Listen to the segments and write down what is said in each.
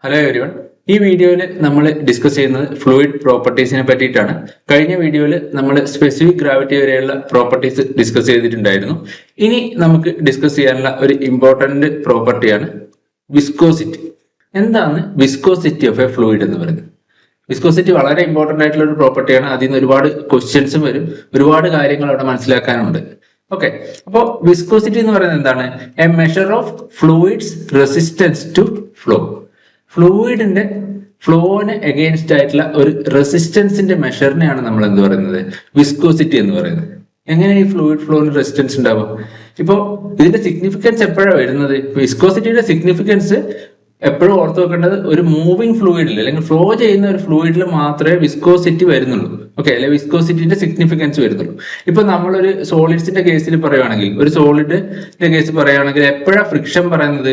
Hello everyone. ഈ വീഡിയോയിൽ നമ്മൾ ഡിസ്കസ് ചെയ്യുന്നത് ഫ്ലൂയിഡ് പ്രോപ്പർട്ടീസിനെ പറ്റിയിട്ടാണ്. കഴിഞ്ഞ വീഡിയോയിൽ നമ്മൾ സ്പെസിഫിക് ഗ്രാവിറ്റി വരെയുള്ള പ്രോപ്പർട്ടീസ് ഡിസ്കസ് ചെയ്തിട്ടുണ്ടായിരുന്നു. ഇനി നമുക്ക് ഡിസ്കസ് ചെയ്യാനുള്ള ഒരു ഇമ്പോർട്ടന്റ് പ്രോപ്പർട്ടിയാണ് വിസ്കോസിറ്റി. എന്താണ് വിസ്കോസിറ്റി ഓഫ് എ ഫ്ലൂയിഡ് എന്ന് പറയുന്നത്? വിസ്കോസിറ്റി വളരെ ഇമ്പോർട്ടന്റ് ആയിട്ടുള്ള ഒരു പ്രോപ്പർട്ടിയാണ്. അതിൽ നിന്ന് ഒരുപാട് ക്വസ്റ്റ്യൻസും വരും, ഒരുപാട് കാര്യങ്ങൾ അവിടെ മനസ്സിലാക്കാനുണ്ട്. ഓക്കെ, അപ്പോൾ വിസ്കോസിറ്റി എന്ന് പറയുന്നത് എന്താണ്? A measure of fluid's resistance to flow. ഫ്ലൂയിഡിന്റെ ഫ്ലോന് എഗെയിൻസ്റ്റ് ആയിട്ടുള്ള ഒരു റെസിസ്റ്റൻസിന്റെ മെഷറിനെയാണ് നമ്മൾ എന്ത് പറയുന്നത്? വിസ്കോസിറ്റി എന്ന് പറയുന്നത്. എങ്ങനെ ഈ ഫ്ലൂയിഡ് ഫ്ലോന് റെസിസ്റ്റൻസ് ഉണ്ടാവും? ഇപ്പോ ഇതിന്റെ സിഗ്നിഫിക്കൻസ് എപ്പോഴാണ് വരുന്നത്? വിസ്കോസിറ്റിയുടെ സിഗ്നിഫിക്കൻസ് എപ്പോഴും ഓർത്ത് വെക്കേണ്ടത്, ഒരു മൂവിങ് ഫ്ലൂയിഡിൽ അല്ലെങ്കിൽ ഫ്ലോ ചെയ്യുന്ന ഒരു ഫ്ലൂയിഡിൽ മാത്രമേ വിസ്കോസിറ്റി വരുന്നുള്ളൂ. ഓക്കെ, അല്ലെ വിസ്കോസിറ്റിന്റെ സിഗ്നിഫിക്കൻസ് വരുന്നുള്ളൂ. ഇപ്പൊ നമ്മളൊരു സോളിഡ്സിന്റെ കേസിൽ പറയുകയാണെങ്കിൽ, ഒരു സോളിഡിന്റെ കേസ് പറയുകയാണെങ്കിൽ എപ്പോഴാണ് ഫ്രിക്ഷൻ പറയുന്നത്?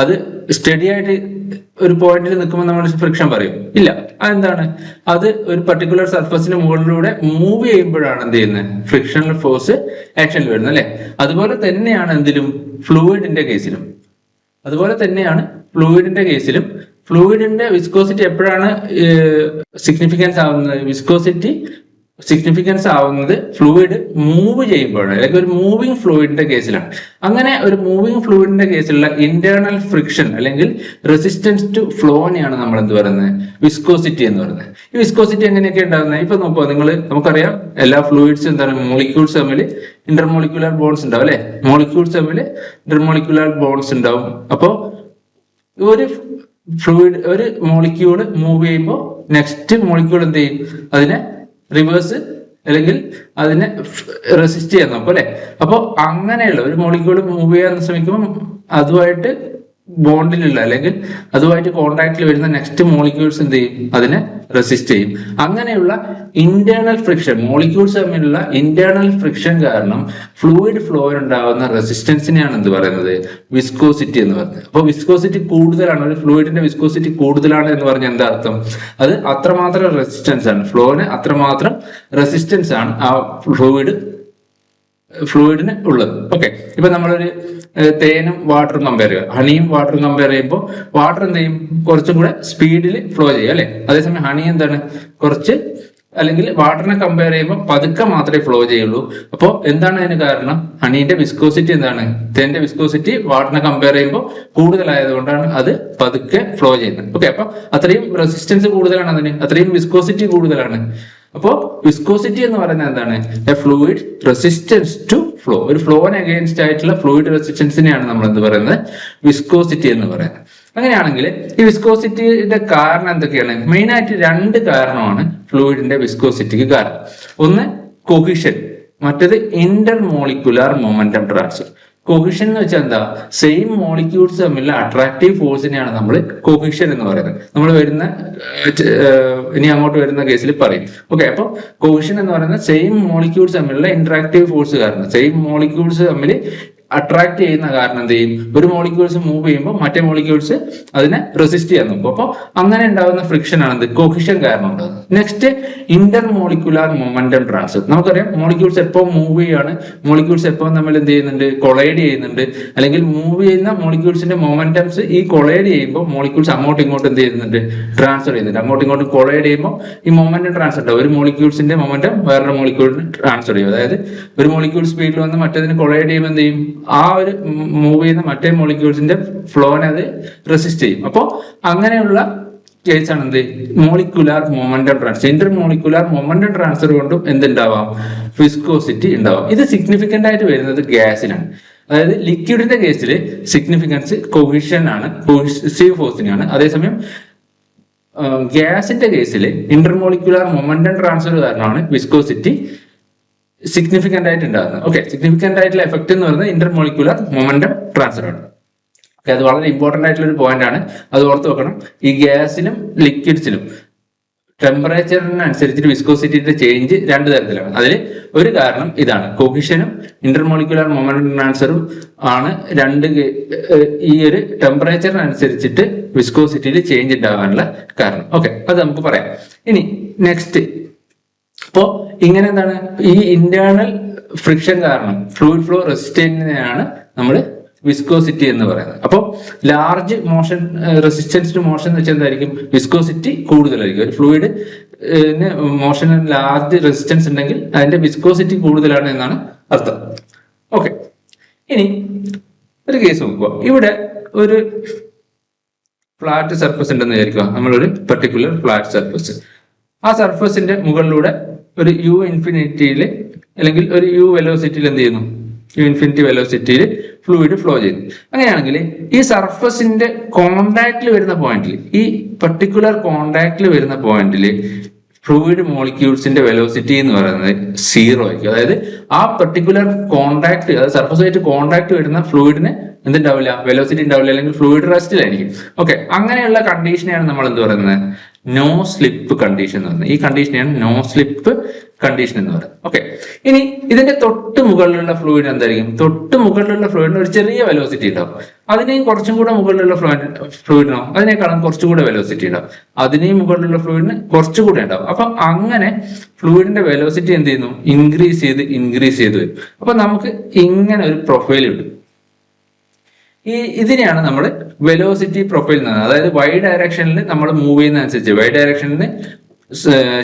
അത് സ്റ്റഡി ആയിട്ട് ഒരു പോയിന്റിൽ നിൽക്കുമ്പോൾ നമ്മൾ ഫ്രിക്ഷൻ പറയും? ഇല്ല. അതെന്താണ്? അത് ഒരു പർട്ടിക്കുലർ സർഫസിന് മുകളിലൂടെ മൂവ് ചെയ്യുമ്പോഴാണ് എന്ത് ചെയ്യുന്നത്? ഫ്രിക്ഷണൽ ഫോഴ്സ് ആക്ഷനിൽ വരുന്നത്, അല്ലെ? അതുപോലെ തന്നെയാണ് എന്തിലും ഫ്ലൂയിഡിന്റെ കേസിലും. ഫ്ലൂയിഡിന്റെ വിസ്കോസിറ്റി എപ്പോഴാണ് സിഗ്നിഫിക്കൻസ് ആവുന്നത്? വിസ്കോസിറ്റി സിഗ്നിഫിക്കൻസ് ആവുന്നത് ഫ്ലൂയിഡ് മൂവ് ചെയ്യുമ്പോഴാണ്, അല്ലെങ്കിൽ ഒരു മൂവിങ് ഫ്ലൂയിഡിന്റെ കേസിലാണ്. അങ്ങനെ ഒരു മൂവിങ് ഫ്ലൂയിഡിന്റെ കേസിലുള്ള ഇന്റേണൽ ഫ്രിക്ഷൻ അല്ലെങ്കിൽ റെസിസ്റ്റൻസ് ടു ഫ്ലോനെയാണ് നമ്മൾ എന്ത് പറയുന്നത്? വിസ്കോസിറ്റി എന്ന് പറയുന്നത്. ഈ വിസ്കോസിറ്റി എങ്ങനെയൊക്കെ ഉണ്ടാകുന്നത്? ഇപ്പൊ നോക്കുക, നമുക്കറിയാം എല്ലാ ഫ്ലൂയിഡ്സും എന്താണ്? മോളിക്യൂൾസ് തമ്മിൽ ഇന്റർമോളിക്കുലർ ബോൺസ് ഉണ്ടാവും, അല്ലെ? മോളിക്യൂൾസ് തമ്മിൽ ഇന്റർമോളിക്കുലർ ബോൺസ് ഉണ്ടാവും. അപ്പോ ഒരു മോളിക്യൂള് മൂവ് ചെയ്യുമ്പോൾ നെക്സ്റ്റ് മോളിക്യൂൾ എന്ത് ചെയ്യും? അതിനെ റിവേഴ്സ് അല്ലെങ്കിൽ അതിനെ റെസിസ്റ്റ് ചെയ്യാൻ നോക്കും, അല്ലെ? അപ്പൊ അങ്ങനെയുള്ള ഒരു മോളിക്യൂൾ മൂവ് ചെയ്യാൻ ശ്രമിക്കുമ്പോൾ അതുമായിട്ട് ബോണ്ടിലുള്ള അല്ലെങ്കിൽ അതുമായിട്ട് കോണ്ടാക്റ്റിൽ വരുന്ന നെക്സ്റ്റ് മോളിക്യൂൾസ് എന്ത് ചെയ്യും? അതിനെ റെസിസ്റ്റ് ചെയ്യും. അങ്ങനെയുള്ള ഇന്റേണൽ ഫ്രിക്ഷൻ, മോളിക്യൂൾസ് തമ്മിലുള്ള ഇന്റേണൽ ഫ്രിക്ഷൻ കാരണം ഫ്ലൂയിഡ് ഫ്ലോയിലുണ്ടാകുന്ന റെസിസ്റ്റൻസിനെയാണ് എന്ത് പറയുന്നത്? വിസ്കോസിറ്റി എന്ന് പറയുന്നത്. അപ്പോൾ വിസ്കോസിറ്റി കൂടുതലാണ്, ഒരു ഫ്ലൂയിഡിന്റെ വിസ്കോസിറ്റി കൂടുതലാണ് എന്ന് പറഞ്ഞാൽ എന്താ അർത്ഥം? അത് അത്രമാത്രം റെസിസ്റ്റൻസ് ആണ്, ഫ്ലോന് അത്രമാത്രം റെസിസ്റ്റൻസ് ആണ് ആ ഫ്ലൂയിഡിന് ഉള്ളത്. ഓക്കെ, ഇപ്പൊ നമ്മളൊരു തേനും വാട്ടറും കമ്പയർ ചെയ്യുക, ഹണിയും വാട്ടറും കമ്പയർ ചെയ്യുമ്പോൾ വാട്ടർ എന്ത് ചെയ്യും? കുറച്ചും കൂടെ സ്പീഡിൽ ഫ്ലോ ചെയ്യും, അല്ലെ? അതേസമയം ഹണി എന്താണ്? കുറച്ച്, അല്ലെങ്കിൽ വാട്ടറിനെ കമ്പയർ ചെയ്യുമ്പോൾ പതുക്കെ മാത്രമേ ഫ്ലോ ചെയ്യുള്ളൂ. അപ്പോൾ എന്താണ് അതിന് കാരണം? ഹണീന്റെ വിസ്കോസിറ്റി എന്താണ്? തേന്റെ വിസ്കോസിറ്റി വാട്ടറിനെ കമ്പയർ ചെയ്യുമ്പോൾ കൂടുതലായതുകൊണ്ടാണ് അത് പതുക്കെ ഫ്ലോ ചെയ്യുന്നത്. ഓക്കെ, അപ്പൊ അത്രയും റെസിസ്റ്റൻസ് കൂടുതലാണ് അതിന്, അത്രയും വിസ്കോസിറ്റി കൂടുതലാണ്. അപ്പോ വിസ്കോസിറ്റി എന്ന് പറയുന്നത് എന്താണ്? A fluid resistance to flow. ഒരു ഫ്ലോന് അഗെയിൻസ്റ്റ് ആയിട്ടുള്ള ഫ്ലൂയിഡ് റെസിസ്റ്റൻസിനെയാണ് നമ്മൾ എന്ത് പറയുന്നത്? വിസ്കോസിറ്റി എന്ന് പറയുന്നത്. അങ്ങനെയാണെങ്കിൽ ഈ വിസ്കോസിറ്റിയുടെ കാരണം എന്തൊക്കെയാണ്? മെയിൻ ആയിട്ട് രണ്ട് കാരണമാണ് ഫ്ലൂയിഡിന്റെ വിസ്കോസിറ്റിക്ക് കാരണം. ഒന്ന് കൊഹിഷൻ, മറ്റേത് ഇന്റർമോളിക്കുലാർ മൊമെന്റം ട്രാൻസ്ഫർ. കൊഹിഷൻ എന്ന് വെച്ചാൽ എന്താ? സെയിം മോളിക്യൂൾസ് തമ്മിലുള്ള അട്രാക്റ്റീവ് ഫോഴ്സിനെയാണ് നമ്മൾ കൊഹിഷൻ എന്ന് പറയുന്നത്. നമ്മൾ ഇനി അങ്ങോട്ട് വരുന്ന കേസിൽ പറയും. ഓക്കെ, അപ്പൊ കൊഹിഷൻ എന്ന് പറയുന്നത് സെയിം മോളിക്യൂൾസ് തമ്മിലുള്ള ഇന്ററാക്റ്റീവ് ഫോഴ്സ് കാരണം, സെയിം മോളിക്യൂൾസ് തമ്മിൽ അട്രാക്ട് ചെയ്യുന്ന കാരണം എന്ത് ചെയ്യും? ഒരു മോളിക്യൂൾസ് മൂവ് ചെയ്യുമ്പോൾ മറ്റേ മോളിക്യൂൾസ് അതിനെ റെസിസ്റ്റ് ചെയ്യാൻ നോക്കും. അപ്പോൾ അങ്ങനെ ഉണ്ടാകുന്ന ഫ്രിക്ഷൻ ആണ് എന്ത്? കൊഹിഷൻ കാരണം ഉണ്ടാകുന്നത്. Next intermolecular momentum transfer. നമുക്കറിയാം മോളിക്യൂൾസ് എപ്പോൾ മൂവ് ചെയ്യാണ്, മോളിക്യൂൾസ് എപ്പോൾ നമ്മൾ എന്ത് ചെയ്യുന്നുണ്ട്? കൊളൈഡ് ചെയ്യുന്നുണ്ട്, അല്ലെങ്കിൽ മൂവ് ചെയ്യുന്ന മോളിക്യൂൾസിന്റെ മൊമെന്റംസ് ഈ കൊളൈഡ് ചെയ്യുമ്പോൾ മോളിക്യൂൾസ് അങ്ങോട്ടും ഇങ്ങോട്ടും എന്ത് ചെയ്യുന്നുണ്ട്? ട്രാൻസ്ഫർ ചെയ്യുന്നുണ്ട്. അങ്ങോട്ടും ഇങ്ങോട്ടും കൊളൈഡ് ചെയ്യുമ്പോൾ ഈ മൊമെന്റം ട്രാൻസ്ഫർ ഉണ്ടാവും. ഒരു മോളിക്യൂൾസിന്റെ മൊമെന്റം വേറൊരു മോളിക്യൂളിന് ട്രാൻസ്ഫർ ചെയ്യും. അതായത് ഒരു മോളിക്യൂൾ സ്പീഡിൽ വന്ന് മറ്റേതിന് കൊളൈഡ് ചെയ്യുമ്പോൾ എന്ത് ചെയ്യും? ആ ഒരു മൂവ് ചെയ്യുന്ന മറ്റേ മോളിക്യൂൾസിന്റെ ഫ്ലോനെ അത് റെസിസ്റ്റ് ചെയ്യും. അപ്പോൾ അങ്ങനെയുള്ള കേസാണ് എന്ത്? Molecular momentum transfer. Inter molecular momentum transfer കൊണ്ടും എന്തുണ്ടാവാം? വിസ്കോസിറ്റി ഉണ്ടാവാം. ഇത് സിഗ്നിഫിക്കന്റ് ആയിട്ട് വരുന്നത് ഗ്യാസിനാണ്. അതായത് ലിക്വിഡിന്റെ കേസിൽ സിഗ്നിഫിക്കൻസ് കൊഹിഷൻ ആണ്, കൊഹിസീവ് ഫോഴ്സിനാണ്. അതേസമയം ഗ്യാസിന്റെ കേസിൽ ഇന്റർമോളിക്കുലാർ മൊമെന്റം ട്രാൻസ്ഫർ കാരണമാണ് വിസ്കോസിറ്റി സിഗ്നിഫിക്കന്റ് ആയിട്ട് ഉണ്ടാകുന്നത്. ഓക്കെ, സിഗ്നിഫിക്കന്റ് ആയിട്ടുള്ള എഫക്ട് എന്ന് പറയുന്നത് ഇന്റർമോളിക്കുലർ മൊമെന്റം ട്രാൻസ്ഫർ ആണ്. അത് വളരെ ഇമ്പോർട്ടന്റ് ആയിട്ടുള്ള ഒരു പോയിന്റ് ആണ്, അത് ഓർത്ത് വെക്കണം. ഈ ഗ്യാസിലും ലിക്വിഡ്സിലും ടെമ്പറേച്ചറിനനുസരിച്ചിട്ട് വിസ്കോസിറ്റിയുടെ ചേഞ്ച് രണ്ട് തരത്തിലാണ്. അതിൽ ഒരു കാരണം ഇതാണ്, കൊഹിഷനും ഇന്റർമോളിക്കുലർ മൊമെന്റം ട്രാൻസ്ഫറും ആണ് ഈ ഒരു ടെമ്പറേച്ചറിനനുസരിച്ചിട്ട് വിസ്കോസിറ്റിയിൽ ചേഞ്ച് ഉണ്ടാകാനുള്ള കാരണം. ഓക്കെ, അത് നമുക്ക് പറയാം. ഇനി നെക്സ്റ്റ്, അപ്പോ ഇങ്ങനെ എന്താണ്? ഈ ഇന്റേണൽ ഫ്രിക്ഷൻ കാരണം ഫ്ലൂയിഡ് ഫ്ലോ റെസിസ്റ്റൻസിനെയാണ് നമ്മൾ വിസ്കോസിറ്റി എന്ന് പറയുന്നത്. അപ്പോൾ large motion resistance to motion എന്ന് വെച്ചാൽ എന്തായിരിക്കും? വിസ്കോസിറ്റി കൂടുതലായിരിക്കും. ഒരു ഫ്ലൂയിഡ് മോഷൻ ലാർജ് റെസിസ്റ്റൻസ് ഉണ്ടെങ്കിൽ അതിന്റെ വിസ്കോസിറ്റി കൂടുതലാണ് എന്നാണ് അർത്ഥം. ഓക്കെ, ഇനി ഒരു കേസ് നോക്കുക. ഇവിടെ ഒരു ഫ്ലാറ്റ് സർഫസ് ഉണ്ടെന്ന് വിചാരിക്കുക. നമ്മളൊരു പെർട്ടിക്കുലർ ഫ്ലാറ്റ് സർഫസ്, ആ സർഫസിന്റെ മുകളിലൂടെ ഒരു യു ഇൻഫിനിറ്റിയിൽ അല്ലെങ്കിൽ ഒരു യു വെലോസിറ്റിയിൽ എന്ത് ചെയ്യുന്നു? യു ഇൻഫിനിറ്റി വെലോസിറ്റിയിൽ ഫ്ലൂയിഡ് ഫ്ലോ ചെയ്യുന്നു. അങ്ങനെയാണെങ്കിൽ ഈ സർഫസിന്റെ കോണ്ടാക്റ്റിൽ വരുന്ന പോയിന്റിൽ, ഈ പെർട്ടിക്കുലർ കോണ്ടാക്റ്റിൽ വരുന്ന പോയിന്റിൽ ഫ്ലൂയിഡ് മോളിക്യൂൾസിന്റെ വെലോസിറ്റി എന്ന് പറയുന്നത് 0 ആയിരിക്കും. അതായത് ആ പെർട്ടിക്കുലർ കോണ്ടാക്ട്, അതായത് സർഫസുമായിട്ട് കോണ്ടാക്ട് വരുന്ന ഫ്ലൂയിഡിന് എന്തുണ്ടാവില്ല? വെലോസിറ്റി ഉണ്ടാവില്ല, അല്ലെങ്കിൽ ഫ്ലൂയിഡ് റെസ്റ്റിലായിരിക്കും. ഓക്കെ, അങ്ങനെയുള്ള കണ്ടീഷനെയാണ് നമ്മൾ എന്ത് പറയുന്നത്? നോ സ്ലിപ്പ് കണ്ടീഷൻ എന്ന് പറയുന്നത്. ഈ കണ്ടീഷനെയാണ് നോ സ്ലിപ്പ് കണ്ടീഷൻ എന്ന് പറയുന്നത്. ഓക്കെ, ഇനി ഇതിന്റെ തൊട്ട് മുകളിലുള്ള ഫ്ലൂയിഡ് എന്തായിരിക്കും? തൊട്ട് മുകളിലുള്ള ഫ്ലൂയിഡിന് ഒരു ചെറിയ വെലോസിറ്റി ഉണ്ടാവും. അതിനെയും കുറച്ചും കൂടെ മുകളിലുള്ള ഫ്ലൂയിഡിനോ അതിനേക്കാളും കുറച്ചുകൂടെ വെലോസിറ്റി ഉണ്ടാവും. അതിനെയും മുകളിലുള്ള ഫ്ലൂയിഡിന് കുറച്ചുകൂടെ ഉണ്ടാവും. അപ്പൊ അങ്ങനെ ഫ്ലൂയിഡിന്റെ വെലോസിറ്റി എന്ത് ചെയ്യുന്നു? ഇൻക്രീസ് ചെയ്ത് വരും. അപ്പൊ നമുക്ക് ഇങ്ങനെ ഒരു പ്രൊഫൈൽ കിട്ടും. ഇതിനെയാണ് നമ്മൾ വെലോസിറ്റി പ്രൊഫൈൽ എന്ന് പറയുന്നത്. അതായത് വൈ ഡയറക്ഷനിൽ നമ്മൾ മൂവ് ചെയ്യുന്നതനുസരിച്ച്, വൈ ഡയറക്ഷനിൽ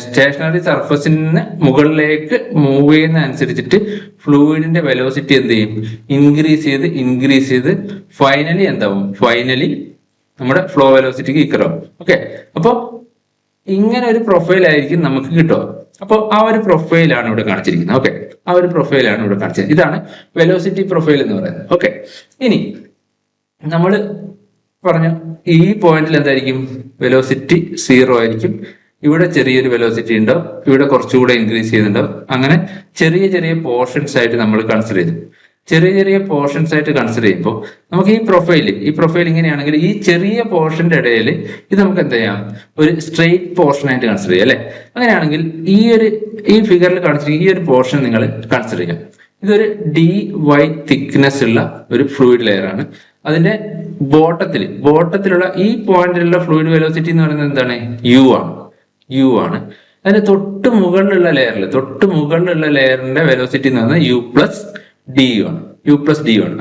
സ്റ്റേഷനറി സർഫസിൽ നിന്ന് മുകളിലേക്ക് മൂവ് ചെയ്യുന്ന അനുസരിച്ചിട്ട് ഫ്ലൂയിഡിന്റെ വെലോസിറ്റി എന്ത് ചെയ്യും? ഇൻക്രീസ് ചെയ്ത് ഫൈനലി എന്താവും? ഫൈനലി നമ്മുടെ ഫ്ലോ വെലോസിറ്റിക്ക് ഈക്വലാവും. ഓക്കെ, അപ്പൊ ഇങ്ങനെ ഒരു പ്രൊഫൈൽ ആയിരിക്കും നമുക്ക് കിട്ടുക. അപ്പോൾ ആ ഒരു പ്രൊഫൈലാണ് ഇവിടെ കാണിച്ചിരിക്കുന്നത്. ഓക്കെ, ആ ഒരു പ്രൊഫൈലാണ് ഇവിടെ കാണിച്ചിരിക്കുന്നത്. ഇതാണ് വെലോസിറ്റി പ്രൊഫൈൽ എന്ന് പറയുന്നത്. ഓക്കെ, ഇനി നമ്മൾ പറഞ്ഞു ഈ പോയിന്റിൽ എന്തായിരിക്കും? വെലോസിറ്റി 0 ആയിരിക്കും. ഇവിടെ ചെറിയൊരു വെലോസിറ്റി ഉണ്ടാവും, ഇവിടെ കുറച്ചുകൂടെ ഇൻക്രീസ് ചെയ്യുന്നുണ്ടാവും. അങ്ങനെ ചെറിയ ചെറിയ പോർഷൻസ് ആയിട്ട് നമ്മൾ കൺസിഡർ ചെയ്തു. ചെറിയ പോർഷൻസ് ആയിട്ട് കൺസിഡർ ചെയ്യുമ്പോൾ നമുക്ക് ഈ പ്രൊഫൈൽ ഇങ്ങനെയാണെങ്കിൽ ഈ ചെറിയ പോർഷന്റെ ഇടയിൽ ഇത് നമുക്ക് എന്ത് ചെയ്യാം? ഒരു സ്ട്രെയിറ്റ് പോർഷൻ ആയിട്ട് കൺസിഡർ ചെയ്യാം, അല്ലെ? അങ്ങനെയാണെങ്കിൽ ഈ ഫിഗറിൽ കാണിച്ചിരിക്കുന്ന ഈ ഒരു പോർഷൻ നിങ്ങൾ കൺസിഡർ ചെയ്യാം. ഇതൊരു dy തിക്നെസ് ഉള്ള ഒരു ഫ്ലൂയിഡ് ലെയർ ആണ്. അതിന്റെ ബോട്ടത്തിലുള്ള ഈ പോയിന്റിലുള്ള ഫ്ലൂയിഡ് വെലോസിറ്റി എന്ന് പറയുന്നത് എന്താണ്? യു ആണ്. അതിന്റെ തൊട്ട് മുകളിലുള്ള ലെയറിന്റെ വെലോസിറ്റി എന്ന് പറയുന്നത് യു പ്ലസ് ഡി ആണ്.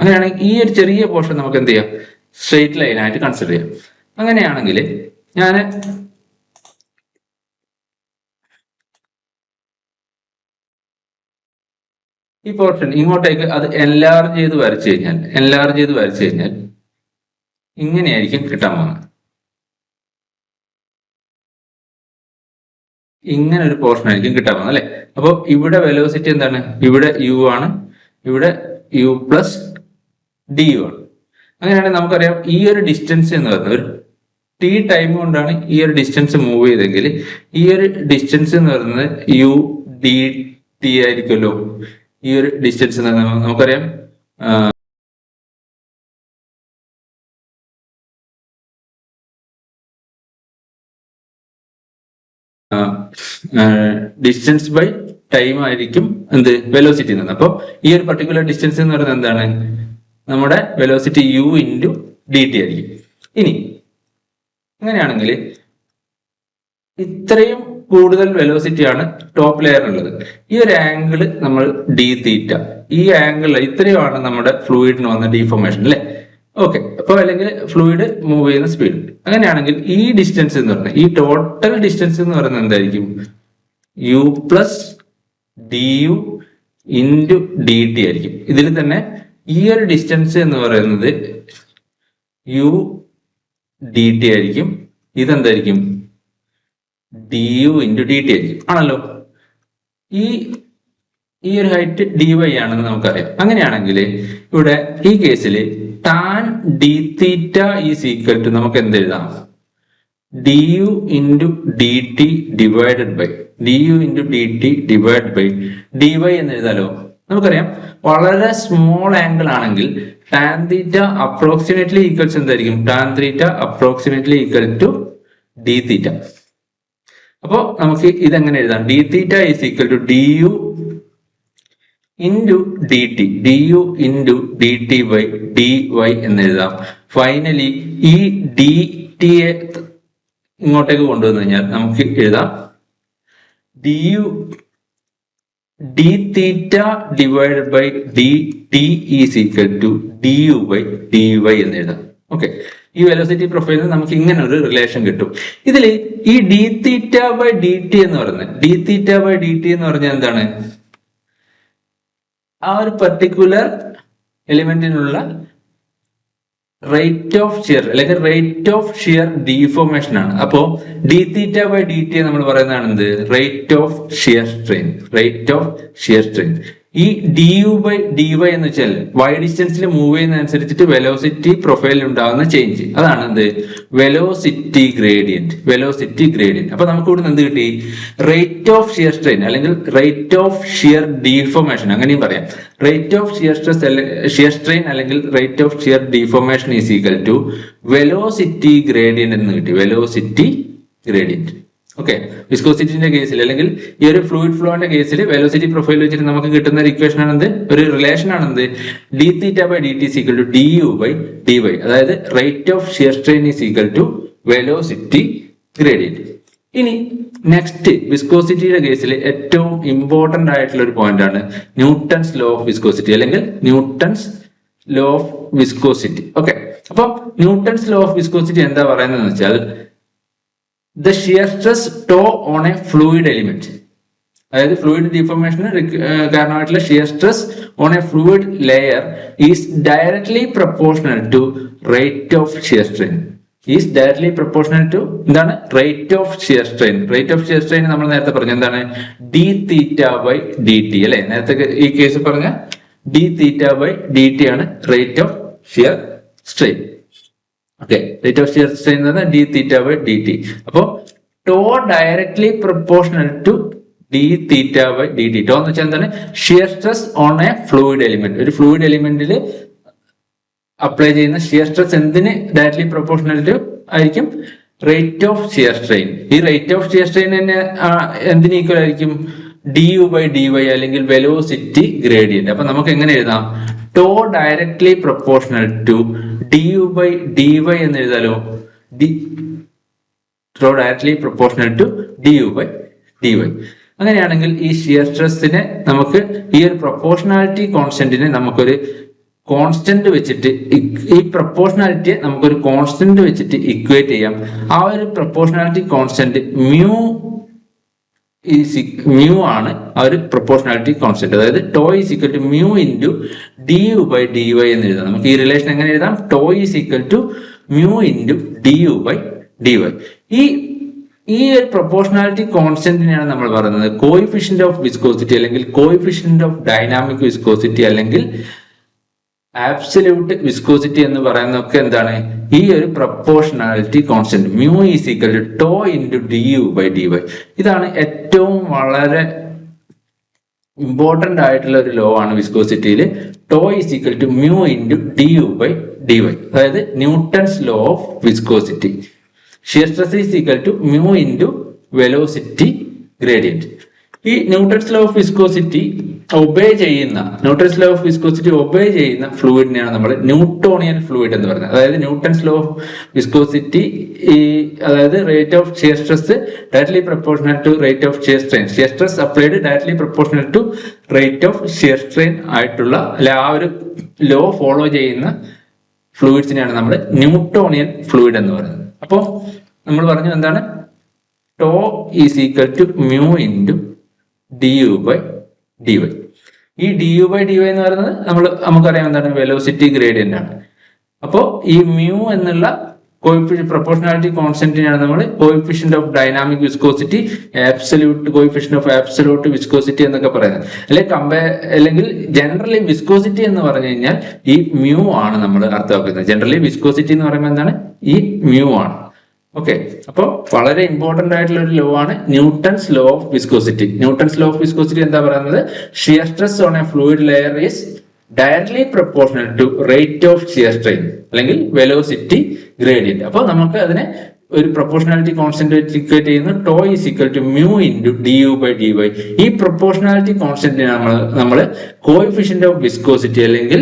അങ്ങനെയാണെങ്കിൽ ഈ ഒരു ചെറിയ പോർഷൻ നമുക്ക് എന്ത് ചെയ്യാം? സ്ട്രെയിറ്റ് ലൈൻ ആയിട്ട് കൺസിഡർ ചെയ്യാം. അങ്ങനെയാണെങ്കിൽ ഞാൻ ഈ പോർഷൻ ഇങ്ങോട്ടേക്ക് അത് എൻലാർജ് ചെയ്ത് വരച്ചു കഴിഞ്ഞാൽ ഇങ്ങനെയായിരിക്കും കിട്ടാൻ പോകുന്നത്. ഇങ്ങനെ ഒരു പോർഷൻ ആയിരിക്കും കിട്ടാൻ പോകുന്നത്, അല്ലെ? അപ്പൊ ഇവിടെ വെലോസിറ്റി എന്താണ്? ഇവിടെ യു ആണ്, ഇവിടെ യു പ്ലസ് ഡി യു ആണ്. അങ്ങനെയാണെങ്കിൽ നമുക്കറിയാം ഈ ഒരു ഡിസ്റ്റൻസ് എന്ന് പറയുന്നത് ഒരു ടി ടൈം കൊണ്ടാണ് ഈ ഒരു ഡിസ്റ്റൻസ് മൂവ് ചെയ്തെങ്കിൽ ഈ ഒരു ഡിസ്റ്റൻസ് എന്ന് പറയുന്നത് യു ഡി ടി ആയിരിക്കുമല്ലോ. ഈ ഒരു ഡിസ്റ്റൻസ് നമുക്കറിയാം ഡിസ്റ്റൻസ് ബൈ ടൈം ആയിരിക്കും എന്ത്? വെലോസിറ്റി എന്ന്. അപ്പോൾ ഈ ഒരു പർട്ടിക്കുലർ ഡിസ്റ്റൻസ് എന്ന് പറയുന്നത് എന്താണ്? നമ്മുടെ velocity u into d t ആയിരിക്കും. ഇനി അങ്ങനെയാണെങ്കിൽ ഇത്രയും കൂടുതൽ വെലോസിറ്റി ആണ് ടോപ്പ് ലെയർ ഉള്ളത്. ഈ ഒരു ആംഗിൾ നമ്മൾ ഡി തീറ്റ, ഈ ആംഗിൾ ഇത്രയുമാണ് നമ്മുടെ ഫ്ലൂയിഡിന് വന്ന ഡീഫോർമേഷൻ, അല്ലെ? ഓക്കെ, അപ്പൊ അല്ലെങ്കിൽ ഫ്ലൂയിഡ് മൂവ് ചെയ്യുന്ന സ്പീഡ്. അങ്ങനെയാണെങ്കിൽ ഈ ഡിസ്റ്റൻസ് എന്ന് പറയുന്നത്, ഈ ടോട്ടൽ ഡിസ്റ്റൻസ് എന്ന് പറയുന്നത് എന്തായിരിക്കും? U plus d u into d t ആയിരിക്കും. ഇതിൽ തന്നെ ഈ ഒരു ഡിസ്റ്റൻസ് എന്ന് പറയുന്നത് യു ഡി ടി ആയിരിക്കും. ഇതെന്തായിരിക്കും? D u into d t ആയിരിക്കും, ആണല്ലോ. ഈ ഒരു ഹൈറ്റ് ഡി വൈ ആണെന്ന് നമുക്കറിയാം. അങ്ങനെയാണെങ്കിൽ ഇവിടെ ഈ കേസിൽ tan d theta is equal to നമുക്ക് എന്ത് എഴുതാം? D u into d t divided by d y എന്ന് എഴുതാലോ. നമുക്കറിയാം വളരെ സ്മോൾ ആംഗിൾ ആണെങ്കിൽ ടാൻ തീറ്റ അപ്രോക്സിമേറ്റ്ലി ഈക്വൽസ് എന്തായിരിക്കും? Tan theta approximately equal to d theta. അപ്പോ നമുക്ക് ഇതെങ്ങനെ എഴുതാം? D theta is equal to d u into d t by d y എന്ന് എഴുതാം. ഫൈനലി ഈ ഡി ടിയെ ഇങ്ങോട്ടേക്ക് കൊണ്ടുവന്നു കഴിഞ്ഞാൽ നമുക്ക് എഴുതാം d u d theta divided by d t is equal to d u by d y എന്ന് എഴുതാം. ഓക്കെ, ഈ വെലോസിറ്റി പ്രൊഫൈലിൽ നമുക്ക് ഇങ്ങനെ ഒരു റിലേഷൻ കിട്ടും. ഇതിൽ ഈ d theta by d t എന്ന് പറയുന്നത്, d theta by d t എന്ന് പറഞ്ഞാൽ എന്താണ്? ആ ഒരു പർട്ടിക്കുലർ എലിമെന്റിനുള്ള റേറ്റ് ഓഫ് ഷിയർ അല്ലെങ്കിൽ റേറ്റ് ഓഫ് ഷിയർ ഡീഫോർമേഷൻ ആണ്. അപ്പോ d theta by d t നമ്മൾ പറയുന്നതാണ് എന്ത്? Rate of shear strain, rate of shear strain. ഈ d u by d y എന്ന് വെച്ചാൽ വൈ ഡിസ്റ്റൻസിൽ മൂവ് ചെയ്യുന്നതനുസരിച്ചിട്ട് വെലോസിറ്റി പ്രൊഫൈലിൽ ഉണ്ടാകുന്ന ചേഞ്ച്, അതാണ് എന്ത്? Velocity gradient, velocity gradient. അപ്പൊ നമുക്ക് ഇവിടെ എന്ത് കിട്ടി? റേറ്റ് ഓഫ് ഷിയർ സ്ട്രെയിൻ അല്ലെങ്കിൽ റേറ്റ് ഓഫ് ഷിയർ ഡീഫോർമേഷൻ, അങ്ങനെയും പറയാം. Rate of shear stress, shear strain അല്ലെങ്കിൽ rate of shear deformation is equal to velocity gradient എന്ന് കിട്ടി, വെലോസിറ്റി ഗ്രേഡിയന്റ്. ഓക്കെ, വിസ്കോസിറ്റിന്റെ കേസിൽ അല്ലെങ്കിൽ ഈ ഒരു ഫ്ലൂയിഡ് ഫ്ലോന്റെ കേസിൽ വെലോസിറ്റി പ്രൊഫൈൽ വെച്ചിട്ട് നമുക്ക് കിട്ടുന്ന ഒരു ഇക്വേഷൻ ആണ് എന്ത്? ഒരു റിലേഷൻ ആണ് എന്ത്? D theta by d t equal to d u by d y. അതായത് rate of shear strain is equal to velocity gradient. ഇനി നെക്സ്റ്റ് വിസ്കോസിറ്റിയുടെ കേസിൽ ഏറ്റവും ഇമ്പോർട്ടന്റ് ആയിട്ടുള്ള ഒരു പോയിന്റ് ആണ് ന്യൂട്ടൺസ് ലോ ഓഫ് വിസ്കോസിറ്റി അല്ലെങ്കിൽ Newton's law of viscosity. Okay, അപ്പൊ ന്യൂട്ടൺസ് ലോ ഓഫ് വിസ്കോസിറ്റി എന്താ പറയുന്നത് വെച്ചാൽ the shear stress tau on a fluid element, അതായത് ഫ്ലൂയിഡ് ഡിഫോർമേഷന് കാരണമായിട്ടുള്ള shear stress on a fluid layer is directly proportional to rate of shear strain, is directly proportional to എന്താണ്? Rate of shear strain. Rate of shear strain നമ്മൾ നേരത്തെ പറഞ്ഞു എന്താണ്? D theta by d t അല്ലെ? നേരത്തെ ഈ case പറഞ്ഞ d theta by d t ആണ് rate of shear strain. Okay, rate of shear strain എന്ന് പറഞ്ഞാൽ d theta by d T. അപ്പോ tau directly proportional to d theta by d t. Tau എന്ന് വെച്ചാൽ എന്താണ്? Shear stress on a fluid element. ഒരു fluid എലിമെന്റിൽ apply ചെയ്യുന്ന shear stress എന്തിന് ഡയറക്ട്ലി പ്രൊപ്പോർഷണൽ ടു ആയിരിക്കും? Rate of shear strain. ഈ റേറ്റ് ഓഫ് ഷിയർ സ്ട്രെയിൻ തന്നെ എന്തിന് ഈക്വൽ ആയിരിക്കും? D u by d y അല്ലെങ്കിൽ വെലോസിറ്റി ഗ്രേഡിയന്റ്. അപ്പൊ നമുക്ക് എങ്ങനെ എഴുതാം? Tau directly proportional to d u by d y എന്ന് എഴുതാലോ? Tau directly proportional to d u by d y. അങ്ങനെയാണെങ്കിൽ ഈ ഷിയർ സ്ട്രെസ്സിനെ നമുക്ക് ഈ ഒരു പ്രൊപ്പോർഷണാലിറ്റി കോൺസ്റ്റന്റിനെ നമുക്കൊരു കോൺസ്റ്റന്റ് വെച്ചിട്ട്, ഈ പ്രൊപ്പോർഷണാലിറ്റിയെ നമുക്കൊരു കോൺസ്റ്റന്റ് വെച്ചിട്ട് ഇക്വേറ്റ് ചെയ്യാം. ആ ഒരു പ്രൊപ്പോർഷണാലിറ്റി കോൺസ്റ്റന്റ് മ്യൂ ആണ് ആ ഒരു പ്രൊപ്പോർഷണാലിറ്റി കോൺസ്റ്റന്റ്. അതായത് tau is equal to mu into d u by d y എന്ന് എഴുതാം. നമുക്ക് ഈ റിലേഷൻ എങ്ങനെ എഴുതാം? Tau is equal to mu into d u by d y. ഈ ഒരു പ്രൊപ്പോർഷണാലിറ്റി കോൺസ്റ്റന്റിനെയാണ് നമ്മൾ പറയുന്നത് കോയിഫിഷ്യന്റ് ഓഫ് വിസ്കോസിറ്റി അല്ലെങ്കിൽ കോയിഫിഷ്യന്റ് ഓഫ് ഡൈനാമിക് വിസ്കോസിറ്റി അല്ലെങ്കിൽ ആബ്സല്യൂട്ട് വിസ്കോസിറ്റി എന്ന് പറയുന്നതൊക്കെ എന്താണ്? ഈ ഒരു proportionality constant mu is equal to tau into d u by d Y. ഇതാണ് ഏറ്റവും വളരെ ഇമ്പോർട്ടന്റ് ആയിട്ടുള്ള ഒരു ലോ ആണ് വിസ്കോസിറ്റിയിൽ. Tau is equal to mu into d u by d y. അതായത് Newton's law of viscosity. Shear stress is equal to mu into velocity gradient. ഈ Newton's law of viscosity obey ചെയ്യുന്ന ഫ്ലൂയിഡിനെയാണ് നമ്മൾ Newtonian fluid എന്ന് പറയുന്നത്. അതായത് Newton's law of viscosity, അതായത് rate of shear stress directly proportional to rate of shear strain, shear stress applied directly proportional to rate of shear strain ആയിട്ടുള്ള ആ ഒരു ലോ ഫോളോ ചെയ്യുന്ന ഫ്ലൂയിഡ്സിനെയാണ് നമ്മൾ ന്യൂട്ടോണിയൻ ഫ്ലൂയിഡ് എന്ന് പറയുന്നത്. അപ്പോൾ നമ്മൾ പറഞ്ഞു എന്താണ്? Tau is equal to mu into d u by d y. ഈ d u by d y എന്ന് പറയുന്നത് നമുക്കറിയാം എന്താണ്? വെലോസിറ്റി ഗ്രേഡിയന്റ് ആണ്. അപ്പോൾ ഈ മ്യൂ എന്നുള്ള പ്രൊപ്പോർഷണാലിറ്റി കോൺസ്റ്റന്റിനെയാണ് നമ്മൾ coefficient of dynamic viscosity, coefficient of absolute viscosity എന്നൊക്കെ പറയുന്നത്. അല്ലെങ്കിൽ ജനറലി വിസ്കോസിറ്റി എന്ന് പറഞ്ഞു കഴിഞ്ഞാൽ ഈ മ്യൂ ആണ് നമ്മൾ അർത്ഥമാക്കുന്നത്. ജനറലി വിസ്കോസിറ്റി എന്ന് പറയുമ്പോൾ എന്താണ്? ഈ മ്യൂ ആണ്. ഓക്കെ, അപ്പോൾ വളരെ ഇമ്പോർട്ടന്റ് ആയിട്ടുള്ള ഒരു ലോ ആണ് Newton's law of viscosity. Newton's law of viscosity എന്താ പറയുന്നത്? Shear stress on a fluid layer is directly proportional to rate of shear strain അല്ലെങ്കിൽ വെലോസിറ്റി ഗ്രേഡിയന്റ്. അപ്പോൾ നമുക്ക് അതിനെ ഒരു പ്രൊപ്പോർഷണാലിറ്റി കോൺസ്റ്റന്റ് വെച്ച് ഇക്വേറ്റ് ചെയ്യുന്നു. Tau is equal to mu into d u by d y. ഈ പ്രൊപ്പോർഷണാലിറ്റി കോൺസ്റ്റന്റിനെ നമ്മൾ കോയിഫിഷ്യന്റ് ഓഫ് വിസ്കോസിറ്റി അല്ലെങ്കിൽ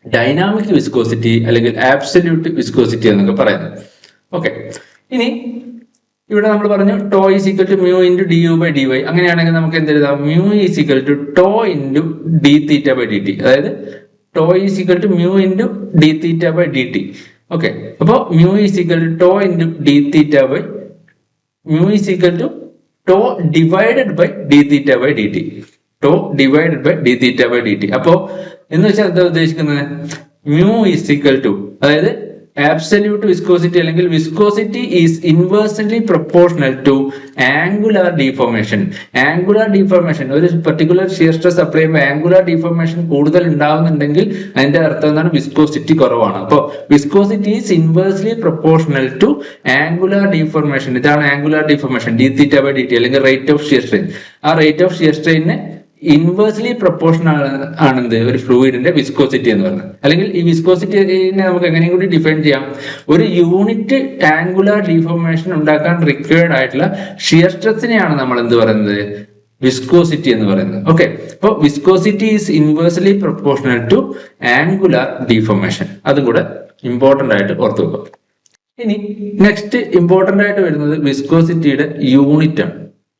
ഡൈനാമിക് വിസ്കോസിറ്റി അല്ലെങ്കിൽ ആബ്സല്യൂട്ട് വിസ്കോസിറ്റി എന്നൊക്കെ പറയുന്നത്. ഓക്കെ, ഇനി ഇവിടെ നമ്മൾ പറഞ്ഞു tau is equal to mu into d u by d y. അങ്ങനെയാണെങ്കിൽ നമുക്ക് എന്ത് എഴുതാം? Mu is equal to tau into d theta by d t. അതായത് tau is equal to mu into d theta by d t. Okay, അപ്പോൾ mu is equal to tau into d theta by mu is equal to tau divided by d theta by d t. Tau divided by d theta by d T. അപ്പോ എന്ന് വെച്ചാൽ എന്താ ഉദ്ദേശിക്കുന്നത്? Mu is equal to, അതായത് absolute viscosity അല്ലെങ്കിൽ viscosity is inversely proportional to angular deformation. Angular deformation, ഒരു particular shear stress apply ചെയ്യുമ്പോൾ angular deformation കൂടുതൽ ഉണ്ടാവുന്നുണ്ടെങ്കിൽ അതിന്റെ അർത്ഥം എന്താണ്? വിസ്കോസിറ്റി കുറവാണ്. അപ്പോൾ viscosity is inversely proportional to angular deformation. ഇതാണ് angular deformation, d theta by dt അല്ലെങ്കിൽ rate of shear strain. ആ rate of shear strain inversely proportional ആണെന്ത്? ഒരു ഫ്ലൂയിഡിന്റെ വിസ്കോസിറ്റി എന്ന് പറയുന്നത്. അല്ലെങ്കിൽ ഈ വിസ്കോസിറ്റിനെ നമുക്ക് എങ്ങനെയും കൂടി ഡിഫൈൻ ചെയ്യാം. ഒരു യൂണിറ്റ് ആംഗുലാർ ഡിഫോർമേഷൻ ഉണ്ടാക്കാൻ റിക്വയർഡ് ആയിട്ടുള്ള ഷിയർ സ്ട്രെസ്സിനെയാണ് നമ്മൾ എന്ത് പറയുന്നത്? വിസ്കോസിറ്റി എന്ന് പറയുന്നത്. ഓക്കെ, അപ്പോൾ viscosity is inversely proportional to angular deformation. അതും കൂടെ ഇമ്പോർട്ടന്റ് ആയിട്ട് ഓർത്തു വെക്കുക. ഇനി നെക്സ്റ്റ് ഇമ്പോർട്ടന്റ് ആയിട്ട് വരുന്നത് വിസ്കോസിറ്റിയുടെ യൂണിറ്റ് ആണ്.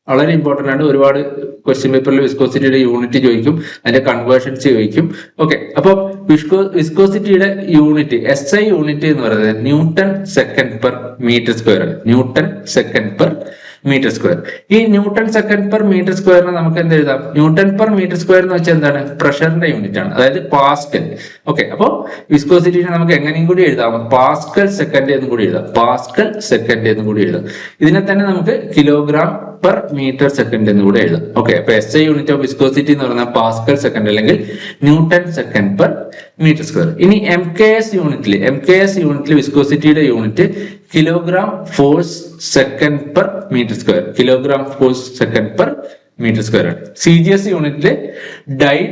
വളരെ ഇമ്പോർട്ടന്റ് ആണ്. ഒരുപാട് ക്വസ്റ്റ്യൻ പേപ്പറിൽ വിസ്കോസിറ്റിയുടെ യൂണിറ്റ് ചോദിക്കും, അതിന്റെ കൺവേർഷൻസ് ചോദിക്കും. ഓക്കെ, അപ്പോൾ വിസ്കോസിറ്റിയുടെ യൂണിറ്റ് SI യൂണിറ്റ് എന്ന് പറയുന്നത് newton second per metre square ആണ്. Newton second per metre square. ഈ ന്യൂട്ടൺ സെക്കൻഡ് പെർ മീറ്റർ സ്ക്വയറിനെ നമുക്ക് എന്ത് എഴുതാം? ന്യൂട്ടൺ പെർ മീറ്റർ സ്ക്വയർ എന്ന് വെച്ചാൽ എന്താണ്? പ്രഷറിന്റെ യൂണിറ്റ് ആണ്, അതായത് പാസ്കൽ. ഓക്കെ, അപ്പോൾ വിസ്കോസിറ്റിനെ നമുക്ക് എങ്ങനെയും കൂടി എഴുതാം? പാസ്കൽ സെക്കൻഡ് എന്നും കൂടി എഴുതാം. പാസ്കൽ സെക്കൻഡ് എന്നും കൂടി എഴുതാം. ഇതിനെ തന്നെ നമുക്ക് കിലോഗ്രാം പെർ മീറ്റർ സെക്കൻഡ് എന്ന് കൂടെ എഴുതാം. ഓക്കെ, അപ്പൊ SI യൂണിറ്റ് ഓഫ് വിസ്കോസിറ്റി എന്ന് പറയുന്നത് പാസ്കൽ സെക്കൻഡ് അല്ലെങ്കിൽ newton second per metre square. ഇനി MKS യൂണിറ്റിൽ വിസ്കോസിറ്റിയുടെ unit kilogram force second per metre square. Kilogram force second per metre square ആണ്. CGS യൂണിറ്റില് dyne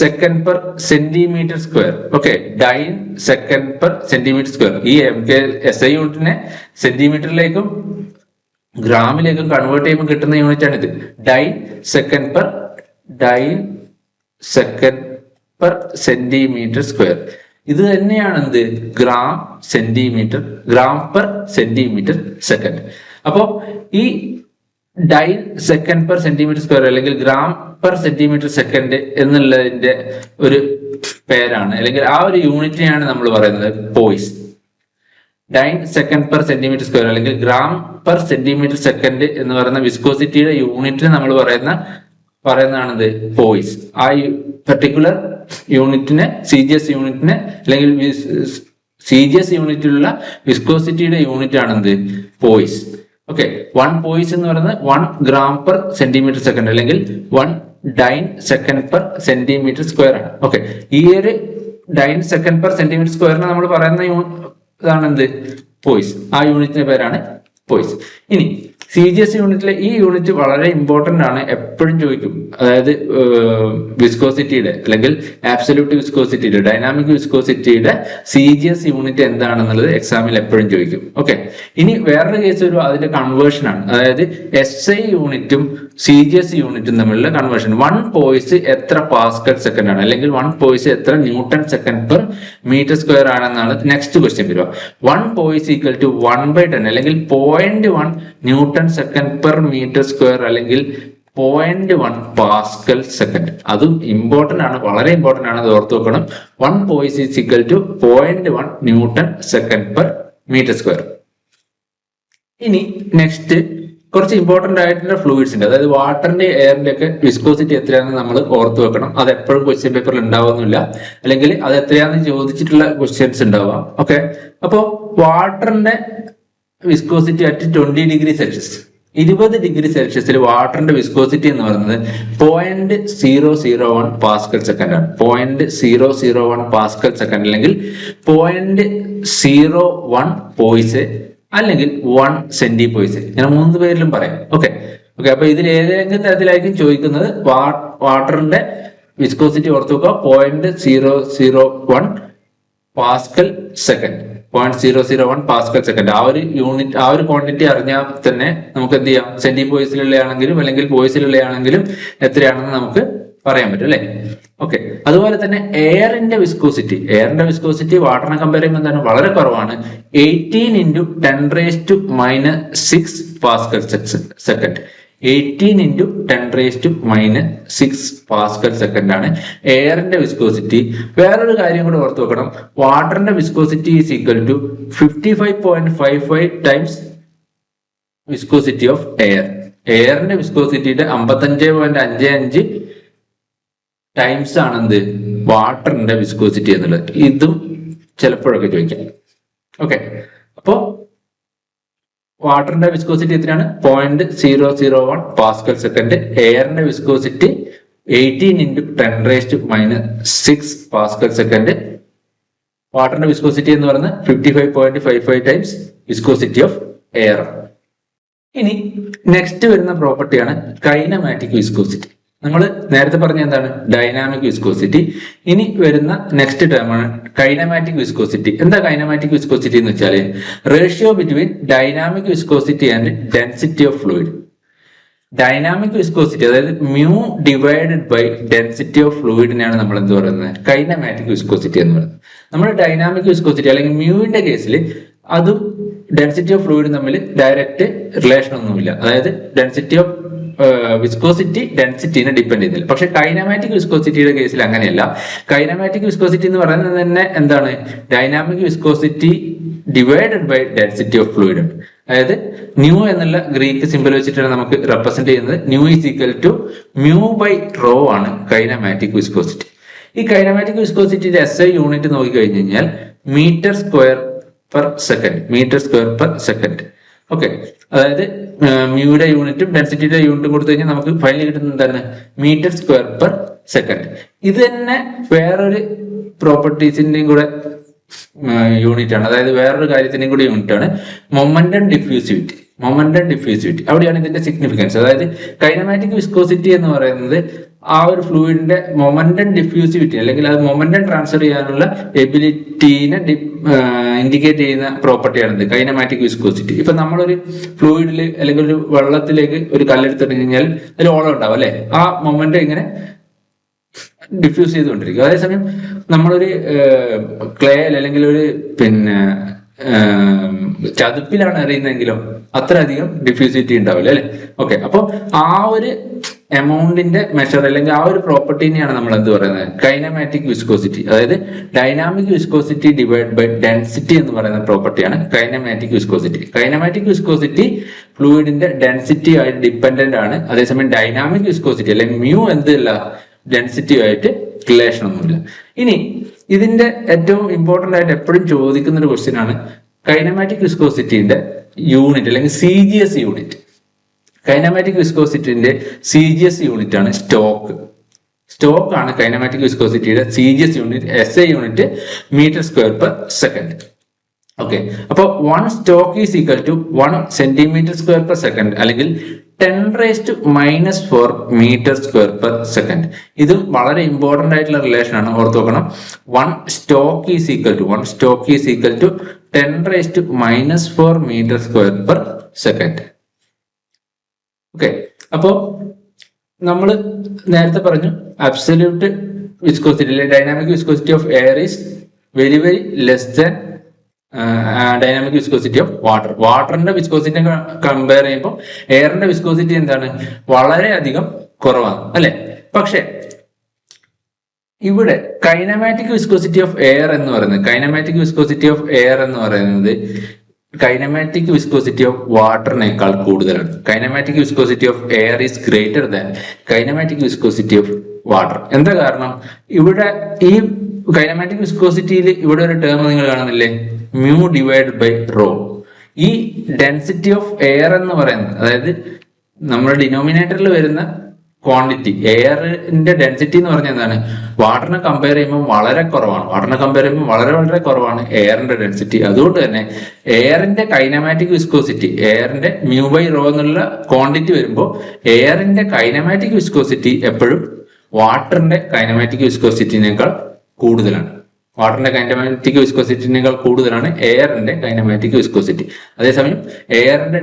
second per centimetre square. Okay, dyne second per centimetre square. ഈ SI യൂണിറ്റിനെ സെന്റിമീറ്ററിലേക്കും ഗ്രാമിലേക്കും convert ചെയ്യുമ്പോൾ കിട്ടുന്ന യൂണിറ്റ് ആണ് ഇത്. Dyne second per centimetre square. ഇത് തന്നെയാണ് എന്ത്? Gram per centimetre second. അപ്പോ ഈ dyne second per centimetre square അല്ലെങ്കിൽ ഗ്രാം പെർ സെന്റിമീറ്റർ സെക്കൻഡ് എന്നുള്ളതിന്റെ ഒരു പേരാണ്, അല്ലെങ്കിൽ ആ ഒരു യൂണിറ്റിനെയാണ് നമ്മൾ പറയുന്നത് poise. Dyne second per centimetre square അല്ലെങ്കിൽ ഗ്രാം പെർ സെന്റിമീറ്റർ സെക്കൻഡ് എന്ന് പറയുന്ന വിസ്കോസിറ്റിയുടെ യൂണിറ്റിന് നമ്മൾ പറയുന്നതാണിത് പോയിസ്. ആ പെർട്ടിക്കുലർ യൂണിറ്റിനെ CGS യൂണിറ്റിനെ അല്ലെങ്കിൽ CGS യൂണിറ്റിലുള്ള വിസ്കോസിറ്റിയുടെ യൂണിറ്റ് ആണെന്ത്? പോയിസ്. ഓക്കെ, 1 പോയിസ് എന്ന് പറയുന്നത് 1 ഗ്രാം പെർ സെന്റിമീറ്റർ സെക്കൻഡ് അല്ലെങ്കിൽ 1 dyne second per centimetre square ആണ്. ഓക്കെ, ഈ ഒരു ഡൈൻ സെക്കൻഡ് പെർ സെന്റിമീറ്റർ സ്ക്വയറിനെ നമ്മൾ പറയുന്ന ഇതാണ് എന്ത്? പോയിസ്. ആ യൂണിറ്റിന്റെ പേരാണ് പോയിസ്. ഇനി CGS യൂണിറ്റിലെ ഈ യൂണിറ്റ് വളരെ ഇമ്പോർട്ടന്റ് ആണ്, എപ്പോഴും ചോദിക്കും. അതായത് വിസ്കോസിറ്റിയുടെ അല്ലെങ്കിൽ ആബ്സല്യൂട്ട് വിസ്കോസിറ്റിയുടെ, ഡൈനാമിക് വിസ്കോസിറ്റിയുടെ CGS യൂണിറ്റ് എന്താണെന്നുള്ളത് എക്സാമിൽ എപ്പോഴും ചോദിക്കും. ഓക്കെ, ഇനി വേറൊരു കേസ് വരും, അതിന്റെ കൺവേർഷൻ ആണ്. അതായത് SI യൂണിറ്റും CGS യൂണിറ്റും തമ്മിലുള്ള കൺവേർഷൻ. 1 പോയിസ് എത്ര പാസ്കൽ സെക്കൻഡ് ആണ് അല്ലെങ്കിൽ 1 പോയിസ് എത്ര newton second per metre square ആണെന്നാണ് നെക്സ്റ്റ് ക്വസ്റ്റ്യൻ വരിക. 1 പോയിസ് ഈക്വൽ ടു 1/10 അല്ലെങ്കിൽ 0.1 newton second per metre square അല്ലെങ്കിൽ 0.1 പാസ്കൽ സെക്കൻഡ്. അതും ഇമ്പോർട്ടന്റ് ആണ്, വളരെ ഇമ്പോർട്ടന്റ് ആണ്, അത് ഓർത്ത് വെക്കണം. 1 poise is equal to 0.1 newton second per metre square. ഇനി നെക്സ്റ്റ് കുറച്ച് ഇമ്പോർട്ടന്റ് ആയിട്ടുള്ള ഫ്ലൂയിഡ്സിന്റെ, അതായത് വാട്ടറിന്റെ എയറിന്റെ ഒക്കെ വിസ്കോസിറ്റി എത്രയാണെന്ന് നമ്മൾ ഓർത്ത് വെക്കണം. അത് എപ്പോഴും ക്വസ്റ്റ്യൻ പേപ്പറിൽ ഉണ്ടാവുന്നില്ല, അല്ലെങ്കിൽ അത് എത്രയാണെന്ന് ചോദിച്ചിട്ടുള്ള ക്വസ്റ്റ്യൻസ് ഉണ്ടാവാം. ഓക്കെ, അപ്പോ വാട്ടറിന്റെ viscosity at 20 degree Celsius, 20 degree സെൽഷ്യസിൽ വാട്ടറിന്റെ വിസ്കോസിറ്റി എന്ന് പറയുന്നത് 0.001 പാസ്കൽ സെക്കൻഡ് ആണ്. 0.001 പാസ്കൽ സെക്കൻഡ് അല്ലെങ്കിൽ 0.01 പോയിസ് അല്ലെങ്കിൽ 1 സെന്റി പോയിസ്. ഞാൻ 3 പേരിലും പറയാം. ഓക്കെ, അപ്പൊ ഇതിൽ ഏതെങ്കിലും തരത്തിലായിരിക്കും ചോദിക്കുന്നത്. വാട്ടറിന്റെ വിസ്കോസിറ്റി ഓർത്ത് വെക്കുക 0.001 പാസ്കൽ സെക്കൻഡ്. 0.001 pascal second. ആ ഒരു യൂണിറ്റ്, ആ ഒരു ക്വാണ്ടിറ്റി അറിഞ്ഞാൽ തന്നെ നമുക്ക് എന്ത് ചെയ്യാം? സെന്റി പോയിസിലുള്ള ആണെങ്കിലും അല്ലെങ്കിൽ പോയിസിലുള്ള ആണെങ്കിലും എത്രയാണെന്ന് നമുക്ക് പറയാൻ പറ്റും അല്ലെ. ഓക്കെ, അതുപോലെ തന്നെ എയറിന്റെ വിസ്കോസിറ്റി വാട്ടറിനെ കമ്പയർ ചെയ്യുമ്പോൾ എന്താണ് വളരെ കുറവാണ്. 18 × 10⁻⁶ പാസ്കൽ സെക്കൻഡ്. 18 × 10⁻⁶ പാസ്കൽ സെക്കൻഡ് ആണ് എയറിന്റെ വിസ്കോസിറ്റി. വേറൊരു കാര്യം കൂടെ ഓർത്ത് വെക്കണം, വാട്ടറിന്റെ viscosity is equal to 55.55 times viscosity of air. എയറിന്റെ വിസ്കോസിറ്റിയുടെ 55.55 ടൈംസ് ആണ് എന്ത് വാട്ടറിന്റെ വിസ്കോസിറ്റി എന്നുള്ളത്. ഇതും ചിലപ്പോഴൊക്കെ ചോദിക്കാം. ഓക്കെ, അപ്പോ വാട്ടറിന്റെ വിസ്കോസിറ്റി എത്രയാണ്? 0.001 പാസ്കൽ സെക്കൻഡ്. എയറിന്റെ വിസ്കോസിറ്റി 18 × 10⁻⁶ പാസ്കൽ സെക്കൻഡ്. വാട്ടറിന്റെ വിസ്കോസിറ്റി എന്ന് പറയുന്നത് 55.55 ടൈംസ് വിസ്കോസിറ്റി ഓഫ് എയർ. ഇനി നെക്സ്റ്റ് വരുന്ന പ്രോപ്പർട്ടിയാണ് കൈനമാറ്റിക് വിസ്കോസിറ്റി. നമ്മൾ നേരത്തെ പറഞ്ഞ എന്താണ്? Dynamic viscosity. ഇനി വരുന്ന നെക്സ്റ്റ് ടേമാണ് കൈനമാറ്റിക് വിസ്കോസിറ്റി. എന്താ കൈനമാറ്റിക് വിസ്കോസിറ്റി എന്ന് വെച്ചാൽ ratio between dynamic viscosity and density of fluid. Dynamic viscosity അതായത് mu divided by density of ഫ്ലൂയിഡിനെയാണ് നമ്മൾ എന്ത് പറയുന്നത്? കൈനമാറ്റിക് വിസ്കോസിറ്റി എന്ന് പറയുന്നത്. നമ്മുടെ ഡൈനാമിക് വിസ്കോസിറ്റി അല്ലെങ്കിൽ മ്യൂവിന്റെ കേസിൽ അതും ഡെൻസിറ്റി ഓഫ് ഫ്ലൂയിഡ് തമ്മിൽ ഡയറക്റ്റ് റിലേഷൻ ഒന്നുമില്ല. അതായത് ഡെൻസിറ്റി ഓഫ് വിസ്കോസിറ്റി ഡെൻസിറ്റിനെ ഡിപ്പെൻഡ് ചെയ്യുന്നില്ല. പക്ഷെ കൈനമാറ്റിക് വിസ്കോസിറ്റിയുടെ കേസിൽ അങ്ങനെയല്ല. കൈനമാറ്റിക് വിസ്കോസിറ്റി എന്ന് പറയുന്നത് തന്നെ എന്താണ്? Dynamic viscosity divided by density of fluid. അതായത് ന്യൂ എന്നുള്ള ഗ്രീക്ക് സിമ്പിൾ വെച്ചിട്ടാണ് നമുക്ക് റെപ്രസെന്റ് ചെയ്യുന്നത്. Nu is equal to mu by rho ആണ് കൈനമാറ്റിക് വിസ്കോസിറ്റി. ഈ കൈനമാറ്റിക് വിസ്കോസിറ്റിയുടെ SI യൂണിറ്റ് നോക്കി കഴിഞ്ഞു കഴിഞ്ഞാൽ metre square per second. Okay, അതായത് മ്യൂയുടെ യൂണിറ്റും ഡെൻസിറ്റിയുടെ യൂണിറ്റും കൊടുത്തു കഴിഞ്ഞാൽ നമുക്ക് ഫൈനലി കിട്ടുന്നത് എന്താണ്? Metre square per second. ഇത് തന്നെ വേറൊരു പ്രോപ്പർട്ടീസിന്റെയും കൂടെ യൂണിറ്റ് ആണ്. അതായത് വേറൊരു കാര്യത്തിന്റെയും കൂടി യൂണിറ്റ് ആണ് മൊമെന്റം ഡിഫ്യൂസിവിറ്റി. അവിടെയാണ് ഇതിന്റെ സിഗ്നിഫിക്കൻസ്. അതായത് കൈനമാറ്റിക് വിസ്കോസിറ്റി എന്ന് പറയുന്നത് ആ ഒരു ഫ്ലൂയിഡിന്റെ മൊമെന്റം ഡിഫ്യൂസിവിറ്റി അല്ലെങ്കിൽ അത് മൊമെന്റം ട്രാൻസ്ഫർ ചെയ്യാനുള്ള എബിലിറ്റീനെ ഇൻഡിക്കേറ്റ് ചെയ്യുന്ന പ്രോപ്പർട്ടിയാണിത് കൈനമാറ്റിക് വിസ്കോസിറ്റി. ഇപ്പൊ നമ്മളൊരു ഫ്ലൂയിഡിൽ അല്ലെങ്കിൽ ഒരു വെള്ളത്തിലേക്ക് ഒരു കല്ലെടുത്തിട്ട് കഴിഞ്ഞാൽ അതിൽ ഓളം ഉണ്ടാവും അല്ലെ? ആ മൊമെന്റം ഇങ്ങനെ ഡിഫ്യൂസ് ചെയ്തുകൊണ്ടിരിക്കും. അതേസമയം നമ്മളൊരു ക്ലേയിൽ അല്ലെങ്കിൽ ഒരു ചതുപ്പിലാണ് എറിയുന്നതെങ്കിലും അത്രയധികം ഡിഫ്യൂസിറ്റി ഉണ്ടാവില്ല അല്ലെ? ഓക്കെ, അപ്പൊ ആ ഒരു എമൗണ്ടിന്റെ മെഷർ അല്ലെങ്കിൽ ആ ഒരു പ്രോപ്പർട്ടിനെയാണ് നമ്മൾ എന്ത് പറയുന്നത്? Kinematic viscosity. അതായത് dynamic viscosity divide by density എന്ന് പറയുന്ന പ്രോപ്പർട്ടിയാണ് കൈനമാറ്റിക് വിസ്കോസിറ്റി. കൈനമാറ്റിക് വിസ്കോസിറ്റി ഫ്ലൂയിഡിന്റെ ഡെൻസിറ്റി ആയിട്ട് ഡിപ്പെൻഡന്റ് ആണ്. അതേസമയം ഡൈനാമിക് വിസ്കോസിറ്റി അല്ലെങ്കിൽ മ്യൂ എന്തല്ല ഡെൻസിറ്റി ആയിട്ട് റിലേഷൻ ഒന്നുമില്ല. ഇനി ഇതിന്റെ ഏറ്റവും ഇമ്പോർട്ടന്റ് ആയിട്ട് എപ്പോഴും ചോദിക്കുന്ന ഒരു ക്വസ്റ്റ്യൻ ആണ് കൈനമാറ്റിക് വിസ്കോസിറ്റിന്റെ യൂണിറ്റ് അല്ലെങ്കിൽ CGS യൂണിറ്റ്. കൈനമാറ്റിക് വിസ്കോസിറ്റിന്റെ CGS യൂണിറ്റ് ആണ് സ്റ്റോക്ക് ആണ് കൈനമാറ്റിക് വിസ്കോസിറ്റിയുടെ CGS unit. SI unit metre square per second. Okay, അപ്പൊ 1 stoke is equal to 1 centimetre square per second അല്ലെങ്കിൽ 10⁻⁻⁴ മീറ്റർ സ്ക്വയർ പെർ സെക്കൻഡ്. ഇതും വളരെ ഇമ്പോർട്ടന്റ് ആയിട്ടുള്ള റിലേഷൻ ആണ്, ഓർത്ത് നോക്കണം. 1 stoke is equal to 10⁻⁻⁴ metre square per second. Okay, അപ്പോ നമ്മൾ നേരത്തെ പറഞ്ഞു absolute viscosity dynamic viscosity of air is very less than dynamic viscosity of വാട്ടറിന്റെ വിസ്കോസിറ്റി കമ്പയർ ചെയ്യുമ്പോൾ എയറിന്റെ വിസ്കോസിറ്റി എന്താണ്? വളരെയധികം കുറവാണ് അല്ലെ? പക്ഷെ ഇവിടെ കൈനമാറ്റിക് വിസ്കോസിറ്റി ഓഫ് എയർ എന്ന് പറയുന്നത് കൈനമാറ്റിക് വിസ്കോസിറ്റി ഓഫ് വാട്ടറിനേക്കാൾ കൂടുതലാണ്. Kinematic viscosity of air is greater than kinematic viscosity of water. എന്താ കാരണം? ഇവിടെ ഈ കൈനമാറ്റിക് വിസ്കോസിറ്റിയിൽ ഇവിടെ ഒരു ടേം നിങ്ങൾ കാണുന്നില്ലേ? Mu divide by rho. ഈ ഡെൻസിറ്റി ഓഫ് എയർ എന്ന് പറയുന്നത്, അതായത് നമ്മുടെ ഡിനോമിനേറ്ററിൽ വരുന്ന ക്വാണ്ടിറ്റി, എയറിന്റെ ഡെൻസിറ്റി എന്ന് പറഞ്ഞാൽ എന്താണ്? വാട്ടറിനെ കമ്പയർ ചെയ്യുമ്പോൾ വളരെ കുറവാണ് എയറിന്റെ ഡെൻസിറ്റി. അതുകൊണ്ട് തന്നെ എയറിന്റെ കൈനമാറ്റിക് വിസ്കോസിറ്റി, എയറിന്റെ മ്യൂ ബൈ റോ എന്നുള്ള ക്വാണ്ടിറ്റി വരുമ്പോൾ എയറിന്റെ കൈനമാറ്റിക് വിസ്കോസിറ്റി എപ്പോഴും വാട്ടറിന്റെ കൈനമാറ്റിക് വിസ്കോസിറ്റിനേക്കാൾ കൂടുതലാണ്. എയറിന്റെ കൈനമാറ്റിക് വിസ്കോസിറ്റി. അതേസമയം എയറിന്റെ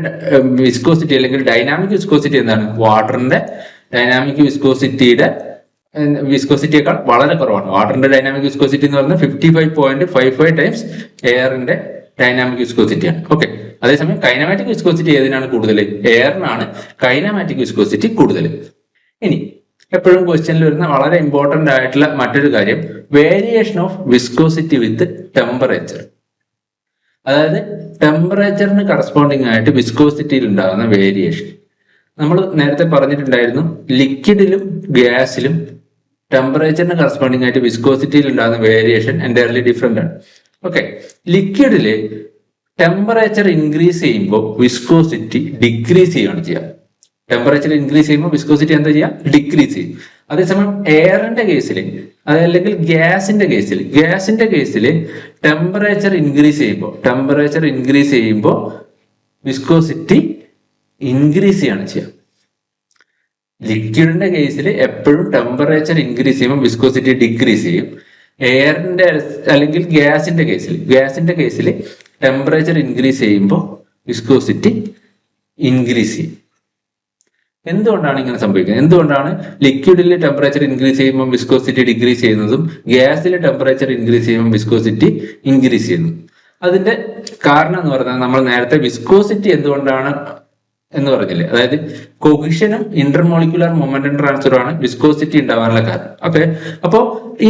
വിസ്കോസിറ്റി അല്ലെങ്കിൽ ഡൈനാമിക് വിസ്കോസിറ്റി എന്താണ്? വാട്ടറിന്റെ ഡൈനാമിക് വിസ്കോസിറ്റിയുടെ വിസ്കോസിറ്റിയേക്കാൾ വളരെ കുറവാണ്. വാട്ടറിന്റെ ഡൈനാമിക് വിസ്കോസിറ്റി എന്ന് പറയുന്നത് 55.55 ടൈംസ് എയറിന്റെ ഡൈനാമിക് വിസ്കോസിറ്റിയാണ്. ഓക്കെ, അതേസമയം കൈനമാറ്റിക് വിസ്കോസിറ്റി ഏതിനാണ് കൂടുതൽ? എയറിനാണ് കൈനമാറ്റിക് വിസ്കോസിറ്റി കൂടുതൽ. ഇനി എപ്പോഴും ക്വസ്റ്റ്യനിൽ വരുന്ന വളരെ ഇമ്പോർട്ടന്റ് ആയിട്ടുള്ള മറ്റൊരു കാര്യം, variation of viscosity with temperature. അതായത് ടെമ്പറേച്ചറിന് കറസ്പോണ്ടിങ് ആയിട്ട് വിസ്കോസിറ്റിയിൽ ഉണ്ടാകുന്ന വേരിയേഷൻ. നമ്മൾ നേരത്തെ പറഞ്ഞിട്ടുണ്ടായിരുന്നു, ലിക്വിഡിലും ഗ്യാസിലും ടെമ്പറേച്ചറിന് കറസ്പോണ്ടിങ് ആയിട്ട് വിസ്കോസിറ്റിയിൽ ഉണ്ടാകുന്ന വേരിയേഷൻ എൻറ്റയർലി ഡിഫറെന്റ് ആണ്. ഓക്കെ, ലിക്വിഡില് ടെമ്പറേച്ചർ ഇൻക്രീസ് ചെയ്യുമ്പോൾ വിസ്കോസിറ്റി ഡിക്രീസ് ചെയ്യുകയാണ് ചെയ്യുക. ടെമ്പറേച്ചർ ഇൻക്രീസ് ചെയ്യുമ്പോൾ വിസ്കോസിറ്റി എന്താ ചെയ്യുക? ഡിക്രീസ് ചെയ്യും. അതേസമയം എയറിന്റെ കേസിൽ, അതല്ലെങ്കിൽ ഗ്യാസിന്റെ കേസിൽ ടെമ്പറേച്ചർ ഇൻക്രീസ് ചെയ്യുമ്പോൾ വിസ്കോസിറ്റി ഇൻക്രീസ് ചെയ്യാണ് ചെയ്യുക. ലിക്വിഡിന്റെ കേസിൽ എപ്പോഴും ടെമ്പറേച്ചർ ഇൻക്രീസ് ചെയ്യുമ്പോൾ വിസ്കോസിറ്റി ഡിക്രീസ് ചെയ്യും. എയറിന്റെ അല്ലെങ്കിൽ ഗ്യാസിന്റെ കേസിൽ ടെമ്പറേച്ചർ ഇൻക്രീസ് ചെയ്യുമ്പോൾ വിസ്കോസിറ്റി ഇൻക്രീസ് ചെയ്യും. എന്തുകൊണ്ടാണ് ഇങ്ങനെ സംഭവിക്കുന്നത്? എന്തുകൊണ്ടാണ് ലിക്വിഡിൽ ടെമ്പറേച്ചർ ഇൻക്രീസ് ചെയ്യുമ്പോൾ വിസ്കോസിറ്റി ഡിക്രീസ് ചെയ്യുന്നതും ഗ്യാസിൽ ടെമ്പറേച്ചർ ഇൻക്രീസ് ചെയ്യുമ്പോൾ വിസ്കോസിറ്റി ഇൻക്രീസ് ചെയ്യുന്നതും? അതിന്റെ കാരണം എന്ന് പറഞ്ഞാൽ നമ്മൾ നേരത്തെ വിസ്കോസിറ്റി എന്തുകൊണ്ടാണ് എന്ന് പറഞ്ഞില്ലേ, അതായത് കൊഹിഷനും ഇന്റർമോളിക്കുലർ മൊമെന്റം ട്രാൻസ്ഫറും ആണ് വിസ്കോസിറ്റി ഉണ്ടാവാനുള്ള കാരണം. ഓക്കെ, അപ്പോ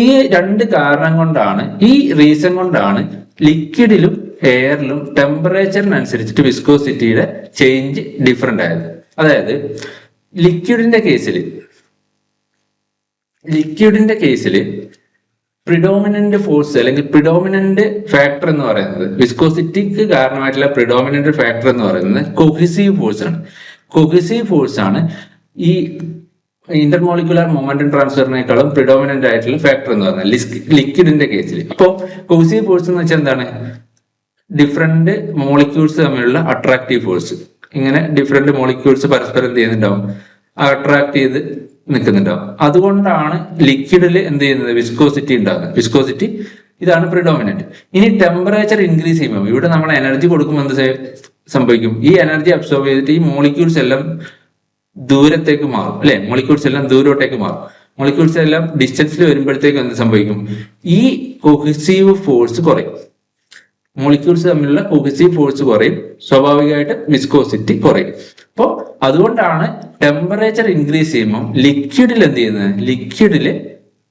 ഈ രണ്ട് കാരണം കൊണ്ടാണ്, ഈ റീസൺ കൊണ്ടാണ് ലിക്വിഡിലും എയറിലും ടെമ്പറേച്ചറിനനുസരിച്ചിട്ട് വിസ്കോസിറ്റിയുടെ ചേഞ്ച് ഡിഫറെന്റ് ആയത്. അതായത് ലിക്വിഡിന്റെ കേസിൽ പ്രിഡോമിനന്റ് ഫോഴ്സ് അല്ലെങ്കിൽ പ്രിഡോമിനന്റ് ഫാക്ടർ എന്ന് പറയുന്നത്, വിസ്കോസിറ്റിക്ക് കാരണമായിട്ടുള്ള പ്രിഡോമിനന്റ് ഫാക്ടർ എന്ന് പറയുന്നത് കൊഹിസീവ് ഫോഴ്സ് ആണ്. ഈ ഇന്റർമോളിക്കുലർ മൊമെന്റം ട്രാൻസ്ഫറിനേക്കാളും പ്രിഡോമിനന്റ് ആയിട്ടുള്ള ഫാക്ടർ എന്ന് പറയുന്നത് ലിക്വിഡിന്റെ കേസിൽ. അപ്പോൾ കൊഹിസീവ് ഫോഴ്സ് എന്ന് വെച്ചാൽ എന്താണ്? ഡിഫറെന്റ് മോളിക്യൂൾസ് തമ്മിലുള്ള അട്രാക്റ്റീവ് ഫോഴ്സ്. ഇങ്ങനെ ഡിഫറെന്റ് മോളിക്യൂൾസ് പരസ്പരം എന്ത് ചെയ്യുന്നുണ്ടാവും? അട്രാക്ട് ചെയ്ത് നിൽക്കുന്നുണ്ടാവും. അതുകൊണ്ടാണ് ലിക്വിഡിൽ എന്ത് ചെയ്യുന്നത്? വിസ്കോസിറ്റി ഉണ്ടാകുന്നത്. വിസ്കോസിറ്റി ഇതാണ് പ്രിഡോമിനന്റ്. ഇനി ടെമ്പറേച്ചർ ഇൻക്രീസ് ചെയ്യുമ്പോൾ ഇവിടെ നമ്മൾ എനർജി കൊടുക്കുമ്പോൾ എന്ത് സംഭവിക്കും? ഈ എനർജി അബ്സോർബ് ചെയ്തിട്ട് ഈ മോളിക്യൂൾസ് എല്ലാം ദൂരത്തേക്ക് മാറും, അല്ലെ? മോളിക്യൂൾസ് എല്ലാം ദൂരോട്ടേക്ക് മാറും. മോളിക്യൂൾസ് എല്ലാം ഡിസ്റ്റൻസിൽ വരുമ്പോഴത്തേക്ക് എന്ത് സംഭവിക്കും? ഈ കൊഹിസീവ് ഫോഴ്സ് കുറയും. മോളിക്യൂൾസ് തമ്മിലുള്ള കൊഹിസീവ് ഫോഴ്സ് കുറയും, സ്വാഭാവികമായിട്ട് വിസ്കോസിറ്റി കുറയും. അപ്പോൾ അതുകൊണ്ടാണ് ടെമ്പറേച്ചർ ഇൻക്രീസ് ചെയ്യുമ്പോൾ ലിക്വിഡിൽ എന്ത് ചെയ്യുന്നത്? ലിക്വിഡില്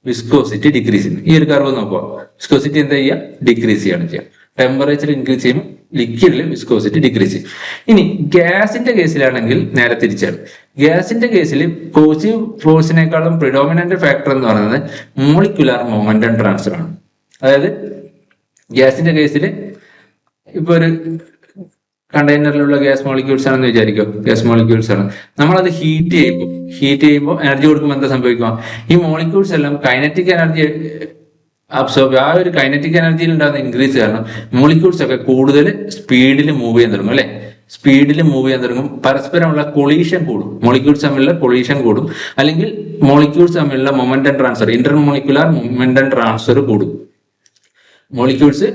വിസ്കോസിറ്റി ഡിക്രീസ് ചെയ്യുന്നത്. ഈ ഒരു കർവ് നോക്കുക, വിസ്കോസിറ്റി എന്താ ചെയ്യുക? ഡിക്രീസ് ചെയ്യാണ് ചെയ്യുക. ടെമ്പറേച്ചർ ഇൻക്രീസ് ചെയ്യുമ്പോൾ ലിക്വിഡിൽ വിസ്കോസിറ്റി ഡിക്രീസ് ചെയ്യും. ഇനി ഗ്യാസിന്റെ കേസിലാണെങ്കിൽ നേരെ തിരിച്ചാണ്. ഗ്യാസിന്റെ കേസിൽ കോസീവ് ഫോഴ്സിനേക്കാളും പ്രിഡോമിനന്റ് ഫാക്ടർ എന്ന് പറയുന്നത് മോളിക്കുലാർ മൊമെന്റം ട്രാൻസ്ഫർ ആണ്. അതായത് ഗ്യാസിന്റെ കേസിൽ ഇപ്പൊ ഒരു കണ്ടെയ്നറിലുള്ള ഗ്യാസ് മോളിക്യൂൾസ് ആണെന്ന് വിചാരിക്കും, ഗ്യാസ് മോളിക്യൂൾസ് ആണ്. നമ്മളത് ഹീറ്റ് ചെയ്യുമ്പോൾ എനർജി കൊടുക്കുമ്പോൾ എന്താ സംഭവിക്കുക? ഈ മോളിക്യൂൾസ് എല്ലാം കൈനറ്റിക് എനർജി അബ്സോർബ്, ആ ഒരു കൈനറ്റിക് എനർജിയിൽ ഉണ്ടാകുന്ന ഇൻക്രീസ് കാരണം മോളിക്യൂൾസ് ഒക്കെ കൂടുതൽ സ്പീഡിൽ മൂവ് ചെയ്യാൻ തുടങ്ങും, അല്ലെ? സ്പീഡിൽ മൂവ് ചെയ്യാൻ തുടങ്ങും. പരസ്പരമുള്ള കൊളീഷൻ കൂടും, മോളിക്യൂൾസ് തമ്മിലുള്ള കൊളീഷൻ കൂടും. അല്ലെങ്കിൽ മോളിക്യൂൾസ് തമ്മിലുള്ള momentum transfer, intermolecular momentum transfer കൂടും. മോളിക്യൂൾസ്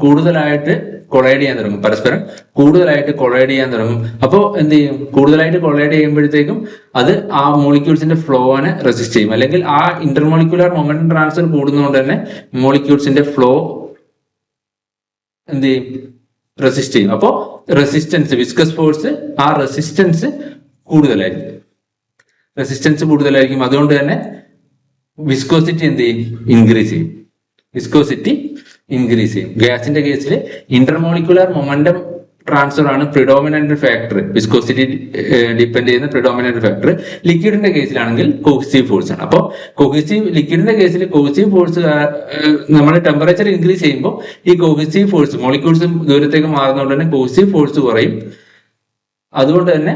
കൂടുതലായിട്ട് കൊളൈഡ് ചെയ്യാൻ തുടങ്ങും, പരസ്പരം കൂടുതലായിട്ട് കൊളൈഡ് ചെയ്യാൻ തുടങ്ങും. അപ്പോൾ എന്ത് ചെയ്യും? കൂടുതലായിട്ട് കൊളൈഡ് ചെയ്യുമ്പോഴത്തേക്കും അത് ആ മോളിക്യൂൾസിന്റെ ഫ്ലോനെ റെസിസ്റ്റ് ചെയ്യും. അല്ലെങ്കിൽ ആ ഇന്റർമോളിക്കുലർ മൊമെന്റം ട്രാൻസ്ഫർ കൂടുന്നതുകൊണ്ട് തന്നെ മോളിക്യൂൾസിന്റെ ഫ്ലോ എന്ത് ചെയ്യും? റെസിസ്റ്റ് ചെയ്യും. അപ്പോൾ റെസിസ്റ്റൻസ്, വിസ്കസ് ഫോഴ്സ്, ആ റെസിസ്റ്റൻസ് കൂടുതലായിരിക്കും. അതുകൊണ്ട് തന്നെ വിസ്കോസിറ്റി എന്ത് ചെയ്യും? ഇൻക്രീസ് ചെയ്യും. ഗ്യാസിന്റെ കേസിൽ ഇന്റർമോളിക്കുലർ മൊമെന്റം ട്രാൻസ്ഫർ ആണ് പ്രിഡോമിനന്റ് ഫാക്ടർ, വിസ്കോസിറ്റി ഡിപ്പെൻഡ് ചെയ്യുന്ന പ്രിഡോമിനന്റ് ഫാക്ടർ. ലിക്വിഡിന്റെ കേസിലാണെങ്കിൽ കൊഹിസീവ് ഫോഴ്സ് ആണ്. അപ്പോൾ ലിക്വിഡിന്റെ കേസിൽ കൊഹിസീവ് ഫോഴ്സ് നമ്മൾ ടെമ്പറേച്ചർ ഇൻക്രീസ് ചെയ്യുമ്പോൾ ഈ കൊഹിസീവ് ഫോഴ്സ്, മോളിക്യൂൾസ് ദൂരത്തേക്ക് മാറുന്നതുകൊണ്ട് തന്നെ കൊഹിസീവ് ഫോഴ്സ് കുറയും. അതുകൊണ്ട് തന്നെ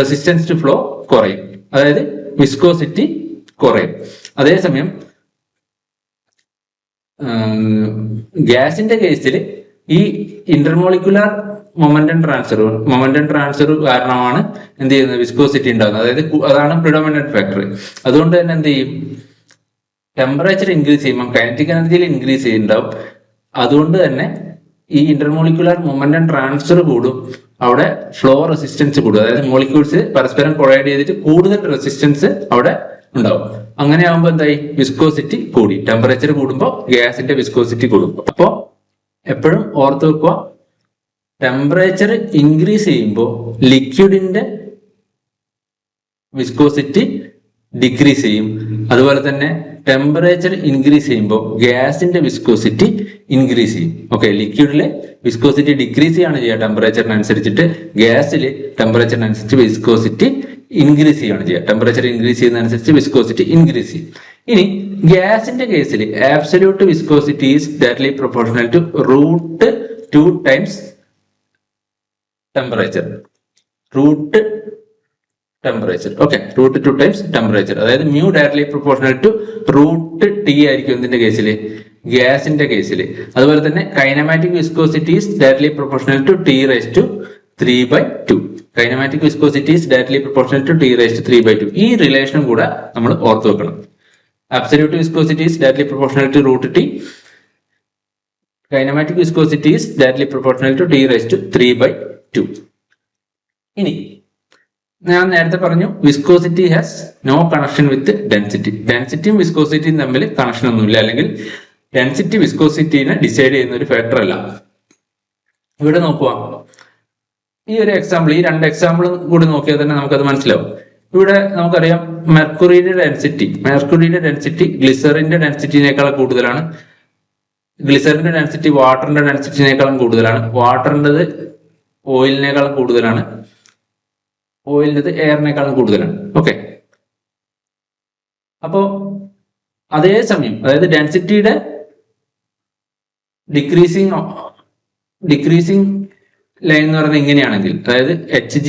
റെസിസ്റ്റൻസ് ടു ഫ്ലോ കുറയും, അതായത് വിസ്കോസിറ്റി കുറയും. അതേസമയം ഗ്യാസിന്റെ കേസിൽ ഈ ഇന്റർമോളിക്കുലർ മൊമെന്റം ട്രാൻസ്ഫർ കാരണമാണ് എന്ത് ചെയ്യുന്നത്? വിസ്കോസിറ്റി ഉണ്ടാകുന്നത്. അതായത് അതാണ് പ്രിഡോമിനന്റ് ഫാക്ടർ. അതുകൊണ്ട് തന്നെ എന്ത് ചെയ്യും? ടെമ്പറേച്ചർ ഇൻക്രീസ് ചെയ്യുമ്പോൾ കൈനറ്റിക് എനർജിയിൽ ഇൻക്രീസ് ചെയ്യുന്നുണ്ടാവും. അതുകൊണ്ട് തന്നെ ഈ ഇന്റർമോളിക്കുലർ മൊമെന്റം ട്രാൻസ്ഫർ കൂടും, അവിടെ ഫ്ലോ റെസിസ്റ്റൻസ് കൂടും. അതായത് മോളിക്യൂൾസ് പരസ്പരം കൊളൈഡ് ചെയ്തിട്ട് കൂടുതൽ റെസിസ്റ്റൻസ് അവിടെ ഉണ്ടാവും. അങ്ങനെ ആകുമ്പോൾ എന്തായി, വിസ്കോസിറ്റി കൂടി. ടെമ്പറേച്ചർ കൂടുമ്പോൾ ഗ്യാസിന്റെ വിസ്കോസിറ്റി കൂടും. അപ്പോ എപ്പോഴും ഓർത്ത് വെക്കുക, ടെമ്പറേച്ചർ ഇൻക്രീസ് ചെയ്യുമ്പോൾ ലിക്വിഡിന്റെ വിസ്കോസിറ്റി ഡിക്രീസ് ചെയ്യും. അതുപോലെ തന്നെ ടെമ്പറേച്ചർ ഇൻക്രീസ് ചെയ്യുമ്പോൾ ഗ്യാസിന്റെ വിസ്കോസിറ്റി ഇൻക്രീസ് ചെയ്യും. ഓക്കെ, ലിക്വിഡിലെ വിസ്കോസിറ്റി ഡിക്രീസ് ചെയ്യാണ് ചെയ്യുക ടെമ്പറേച്ചറിനനുസരിച്ചിട്ട്, ഗ്യാസിൽ ടെമ്പറേച്ചറിനനുസരിച്ച് വിസ്കോസിറ്റി ഇൻക്രീസ് ചെയ്യാണ് ചെയ്യുക. ടെമ്പറേച്ചർ ഇൻക്രീസ് ചെയ്യുന്നതനുസരിച്ച് വിസ്കോസിറ്റി ഇൻക്രീസ് ചെയ്യും. ഇനി ഗ്യാസിന്റെ കേസിൽ absolute viscosity is directly proportional to √2 times temperature. Okay, √2 times temperature. അതായത് mu directly proportional to √T ആയിരിക്കും ഇതിന്റെ കേസിൽ, ഗ്യാസിന്റെ കേസിൽ. അതുപോലെ തന്നെ kinematic viscosity is directly proportional to T⁻3/2. Kinematic viscosity is directly proportional to T⁻3/2. ഈ റിലേഷനും കൂടെ നമ്മൾ ഓർത്ത് വെക്കണം. Absolute viscosity is directly proportional to √T. Kinematic viscosity is directly proportional to T⁻3/2. ഇനി ഞാൻ നേരത്തെ പറഞ്ഞു, viscosity has no connection with density. ഡെൻസിറ്റിയും വിസ്കോസിറ്റിയും തമ്മിൽ കണക്ഷൻ ഒന്നുമില്ല, അല്ലെങ്കിൽ ഡെൻസിറ്റി വിസ്കോസിറ്റിനെ ഡിസൈഡ് ചെയ്യുന്ന ഒരു ഫാക്ടർ അല്ല. ഇവിടെ നോക്കുക, ഈ ഒരു എക്സാമ്പിൾ, ഈ 2 എക്സാമ്പിളും കൂടി നോക്കിയാൽ തന്നെ നമുക്കത് മനസ്സിലാവും. ഇവിടെ നമുക്കറിയാം മെർക്കുറിയുടെ ഡെൻസിറ്റി ഗ്ലിസറിന്റെ ഡെൻസിറ്റിനേക്കാൾ കൂടുതലാണ്. ഗ്ലിസറിന്റെ ഡെൻസിറ്റി വാട്ടറിന്റെ ഡെൻസിറ്റിനേക്കാളും കൂടുതലാണ്. വാട്ടറിൻ്റെത് ഓയിലിനേക്കാളും കൂടുതലാണ്. ഓയിലിൻ്റെത് എയറിനേക്കാളും കൂടുതലാണ്. ഓക്കെ, അപ്പോ അതേ സമയം, അതായത് ഡെൻസിറ്റിയുടെ ഡിക്രീസിങ് ലൈൻ എന്ന് പറയുന്നത് ഇങ്ങനെയാണെങ്കിൽ, അതായത് Hg,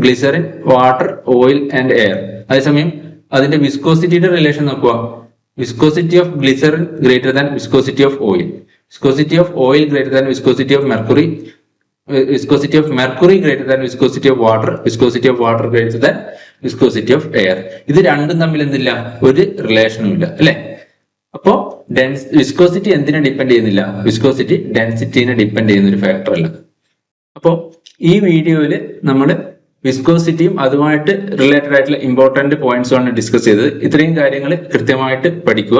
glycerin, water, oil and air. അതേസമയം അതിന്റെ വിസ്കോസിറ്റിയുടെ റിലേഷൻ നോക്കുക. Viscosity of glycerin greater than viscosity of oil. Viscosity of oil greater than viscosity of mercury. Viscosity of mercury greater than viscosity of water. Viscosity of water greater than viscosity of air. ഇത് രണ്ടും തമ്മിൽ എന്തില്ല, ഒരു റിലേഷനും ഇല്ല, അല്ലെ? അപ്പോ viscosity എന്തിനെ depend ചെയ്യുന്നില്ല? വിസ്കോസിറ്റി ഡെൻസിറ്റിനെ ഡിപ്പെൻഡ് ചെയ്യുന്ന ഒരു ഫാക്ടർ അല്ല. അപ്പോ ഈ വീഡിയോയിൽ നമ്മൾ വിസ്കോസിറ്റിയും അതുമായിട്ട് റിലേറ്റഡ് ആയിട്ടുള്ള ഇമ്പോർട്ടന്റ് പോയിന്റ്സ് ആണ് ഡിസ്കസ് ചെയ്തത്. ഇത്രയും കാര്യങ്ങൾ കൃത്യമായിട്ട് പഠിക്കുക.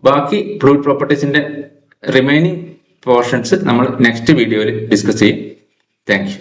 ബാക്കി ഫ്ലൂയിഡ് പ്രോപ്പർട്ടീസിന്റെ റിമൈനിങ് പോർഷൻസ് നമ്മൾ നെക്സ്റ്റ് വീഡിയോയിൽ ഡിസ്കസ് ചെയ്യും. Thank you.